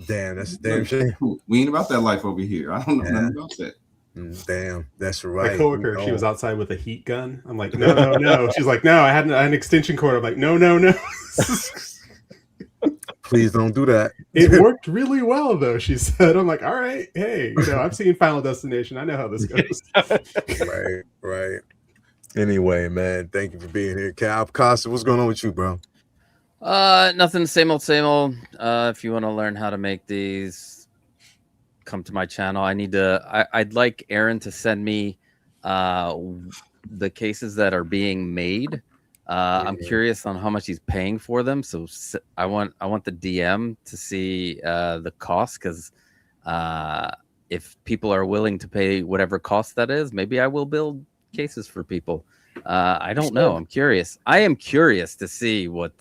Damn, that's a damn shame. We ain't about that life over here. I don't know nothing about that. Damn, that's right. My coworker, she was outside with a heat gun. I'm like, no. She's like, no, I had an extension cord. I'm like, no. Please don't do that. It worked really well, though, she said. I'm like, all right, hey, I've seen Final Destination. I know how this goes. Right. Anyway, man, thank you for being here. Cal Costa, what's going on with you, bro? Nothing. Same old, same old. If you want to learn how to make these, come to my channel. I'd like Aaron to send me the cases that are being made. I'm curious on how much he's paying for them. So I want the DM to see the cost, because if people are willing to pay whatever cost that is, maybe I will build cases for people. I don't know. I'm curious. I am curious to see what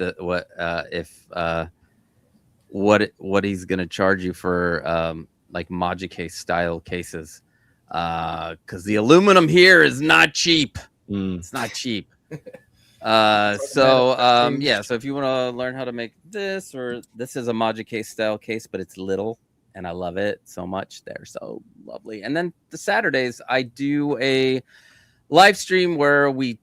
he's gonna charge you for like Magicase style cases, because the aluminum here is not cheap. It's not cheap. So if you want to learn how to make this, or this is a Magicase style case, but it's little, and I love it so much. They're so lovely. And then the Saturdays I do a live stream where we,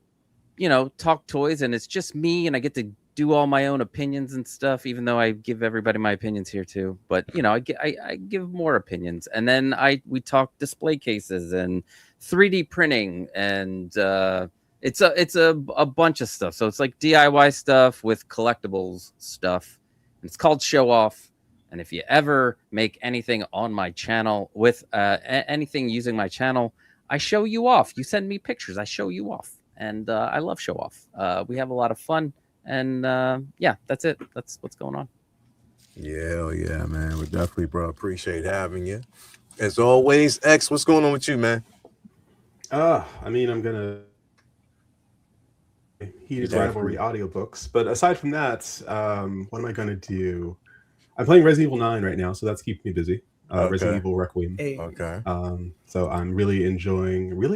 talk toys, and it's just me, and I get to do all my own opinions and stuff, even though I give everybody my opinions here too. But I give more opinions, and then we talk display cases and 3D printing, and it's a bunch of stuff. So it's like DIY stuff with collectibles stuff. And it's called Show Off. And if you ever make anything on my channel with anything using my channel, I show you off. You send me pictures, I show you off. And I love Show Off. We have a lot of fun. And that's it. That's what's going on. Yeah, man. We definitely, bro, appreciate having you. As always, X, what's going on with you, man? I'm gonna Heated Rivalry audiobooks, but aside from that, what am I gonna do? I'm playing Resident Evil 9 right now, so that's keeping me busy. Resident Evil Requiem. Hey. Okay. So I'm really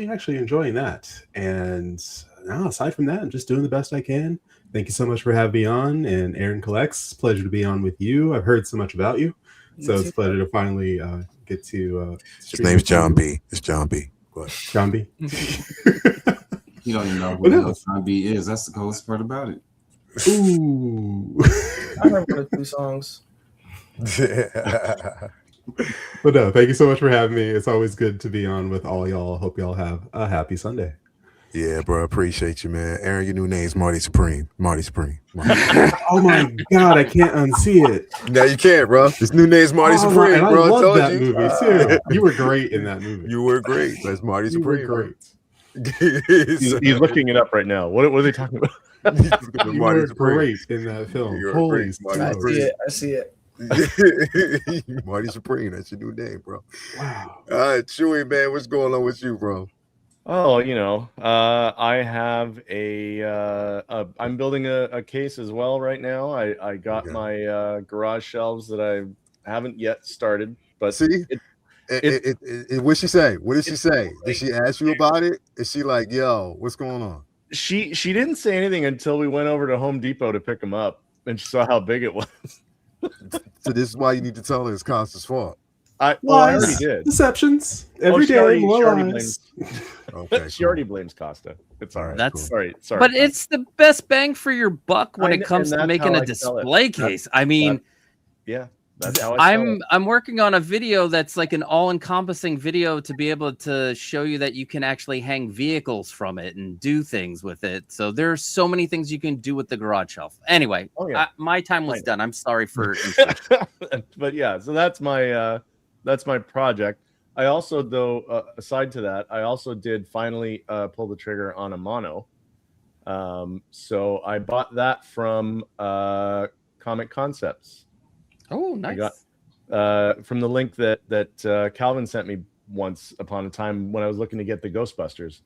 actually enjoying that. And now, aside from that, I'm just doing the best I can. Thank you so much for having me on. And Aaron Collects, pleasure to be on with you. I've heard so much about you, so it's a pleasure to finally get to. His name's John B. It's John B. Go ahead. John B. You don't even know who the hell John B is. That's the coolest part about it. Ooh. I remember the 2 songs. But no, thank you so much for having me. It's always good to be on with all y'all. Hope y'all have a happy Sunday. Yeah, bro. Appreciate you, man. Aaron, your new name's Marty Supreme. Marty Supreme. Oh my God, I can't unsee it. No, you can't, bro. His new name's Marty Supreme, bro. I I love told that you. movie too. You were great in that movie. You were great. That's Marty You were Supreme. great. He's looking it up right now. What are they talking about? You were great in that film. Holy I see it. Marty Supreme. That's your new name, bro. Wow. All right, Chewy, man. What's going on with you, bro? Oh, I have I'm building a case as well right now. I got my garage shelves that I haven't yet started, but see, what'd she say? What did she say? Did she ask you about it? Is she like, yo, what's going on? She didn't say anything until we went over to Home Depot to pick them up, and she saw how big it was. So this is why you need to tell her it's Constance's fault. I already did. Deceptions every day. More lies. Okay, she already blames Costa. It's all right. That's sorry. But it's the best bang for your buck when it comes to making a display case. That's how I'm working on a video that's like an all-encompassing video to be able to show you that you can actually hang vehicles from it and do things with it. So there's so many things you can do with the garage shelf. Anyway, my time was done. I'm sorry for. But yeah, so that's my project. I also, though, aside to that, I also did finally pull the trigger on a mono. So I bought that from Comic Concepts. Oh, nice. I got from the link that Calvin sent me once upon a time when I was looking to get the Ghostbusters,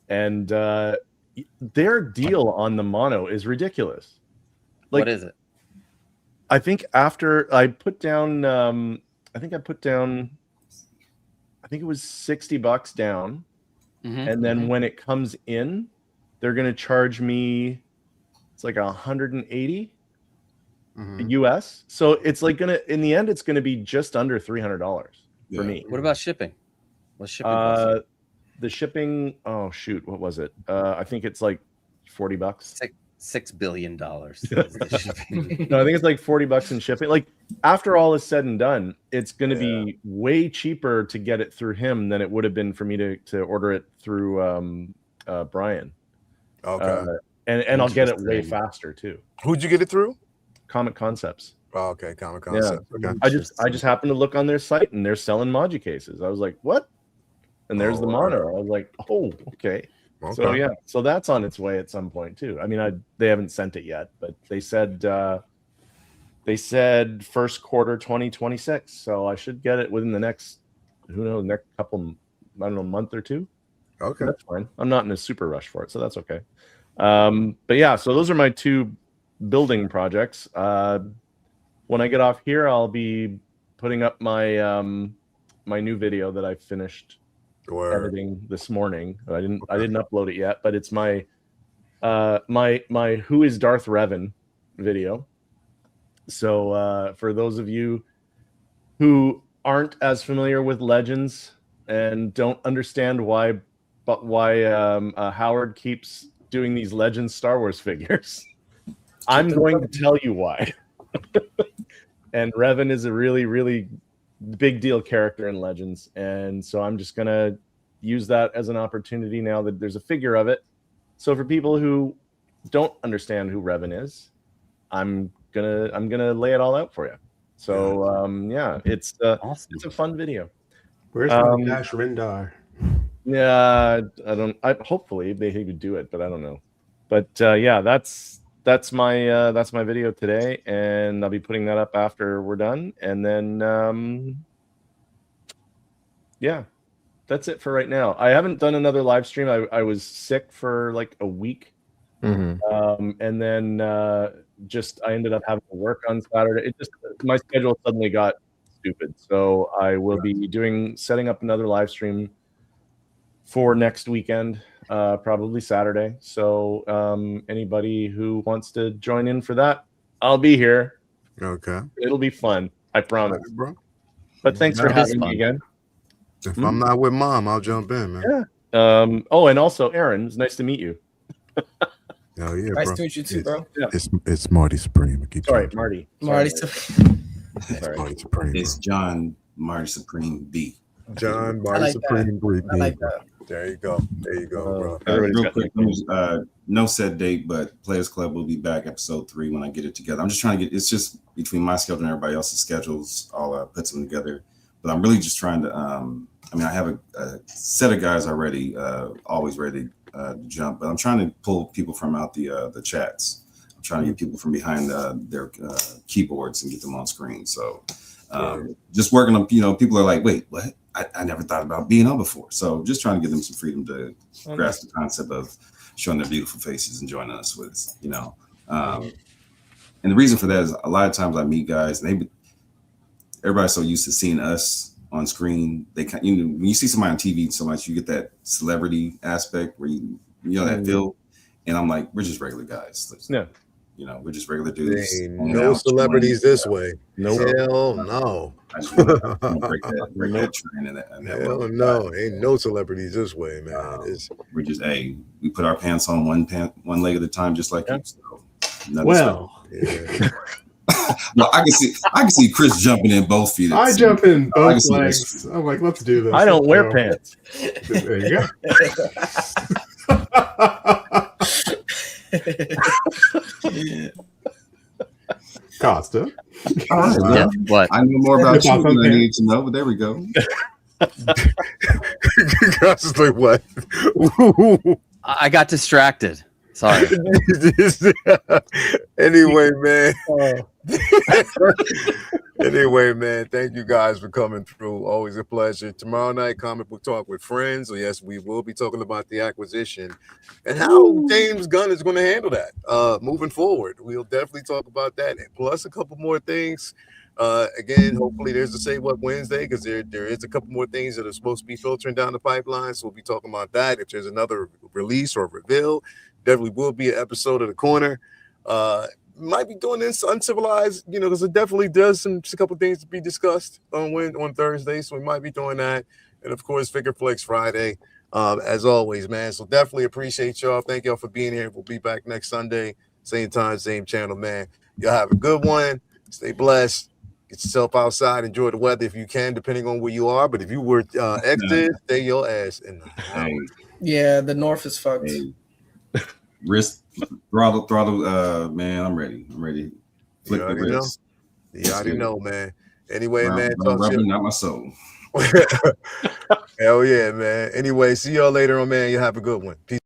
and their deal on the mono is ridiculous. What is it? I think after I put down, I think it was $60 down, and then when it comes in, they're going to charge me. It's like $180. US, so it's like in the end it's gonna be just under $300 for me. What about shipping? What's shipping? The shipping, oh shoot, what was it? I think it's like $40. $6 billion. No, I think it's like $40 in shipping. Like after all is said and done, it's gonna be way cheaper to get it through him than it would have been for me to order it through Brian. Okay. And I'll get it way faster too. Who'd you get it through? Comic Concepts. Oh, okay, Comic Concept. Okay. I just happened to look on their site and they're selling Maji cases. I was like, what? And there's the mono. I was like, oh, okay. So yeah, so that's on its way at some point too. I mean, they haven't sent it yet, but they said first quarter 2026. So I should get it within the next, who knows, next couple, I don't know, month or two. Okay, that's fine. I'm not in a super rush for it, so that's okay. But yeah, so those are my two building projects. When I get off here, I'll be putting up my my new video that I finished editing this morning. I didn't upload it yet, but it's my my Who is Darth Revan video. So for those of you who aren't as familiar with Legends and don't understand why Howard keeps doing these Legends Star Wars figures, I'm going to tell you why. And Revan is a really, really big deal character in Legends, and so I'm just gonna use that as an opportunity now that there's a figure of it. So for people who don't understand who Revan is, I'm gonna lay it all out for you. So yeah, it's awesome. It's a fun video. Where's Dash Rendar? Yeah, hopefully they could do it, but I don't know. But yeah, that's my video today, and I'll be putting that up after we're done, and then yeah, that's it for right now. I haven't done another live stream. I was sick for like a week, and then I ended up having to work on Saturday. My schedule suddenly got stupid, so I will be setting up another live stream for next weekend, probably Saturday. So anybody who wants to join in for that, I'll be here. Okay, it'll be fun, I promise, bro. But thanks for having me again. If I'm not with Mom, I'll jump in, man. Yeah. Oh, and also Aaron, it's nice to meet you. Oh yeah, nice bro. to meet you too, bro. Yeah. It's Marty Supreme. Sorry, Marty. Marty Supreme. It's John Marty Supreme B. John Marty Supreme B. I like that. There you go, bro. Real quick, no set date, but Players Club will be back episode 3 when I get it together. I'm just trying to it's just between my schedule and everybody else's schedules. I'll put some together, but I'm really just trying to. I mean, I have a set of guys already, always ready to jump, but I'm trying to pull people from out the chats. I'm trying to get people from behind their keyboards and get them on screen. So just working on, people are like, wait, what? I never thought about being on before. So just trying to give them some freedom to grasp the concept of showing their beautiful faces and joining us with, and the reason for that is a lot of times I meet guys and everybody's so used to seeing us on screen. They when you see somebody on TV so much, you get that celebrity aspect where you know that feel. And I'm like, we're just regular guys. Yeah. We're just regular dudes. Ain't no celebrities this way. No. Hell no. I just want to break that trend and that Hell no. Ain't no celebrities this way, man. We're just, we put our pants on one leg at a time, just like you. So, yeah. No, I can see Chris jumping in both feet. I jump in both legs. I'm like, let's do this. I don't wear pants. There you go. Costa. All right, Yeah, what? I know more about you than I need to know, but there we go. Costa's like, what? I got distracted. Sorry. Anyway, man. Anyway, man, thank you guys for coming through. Always a pleasure. Tomorrow night, Comic Book Talk with Friends. So yes, we will be talking about the acquisition and how James Gunn is going to handle that moving forward. We'll definitely talk about that, and plus a couple more things. Again, hopefully there's a Say What Wednesday, because there is a couple more things that are supposed to be filtering down the pipeline. So we'll be talking about that. If there's another release or reveal, definitely will be an episode of The Corner. Might be doing this uncivilized, because it definitely does a couple things to be discussed on Thursday. So we might be doing that. And of course, Figure Flex Friday, as always, man. So definitely appreciate y'all. Thank y'all for being here. We'll be back next Sunday, same time, same channel, man. Y'all have a good one. Stay blessed. Get yourself outside. Enjoy the weather if you can, depending on where you are. But if you were exited, stay your ass in the house. Yeah, the North is fucked. Wrist throttle, man. I'm ready. Flick the already know. wrist. You already know, man. Anyway, Brown, man. brown Talk rubber, shit. not my soul. Hell yeah, man. Anyway, see y'all later on, man. You have a good one. Peace.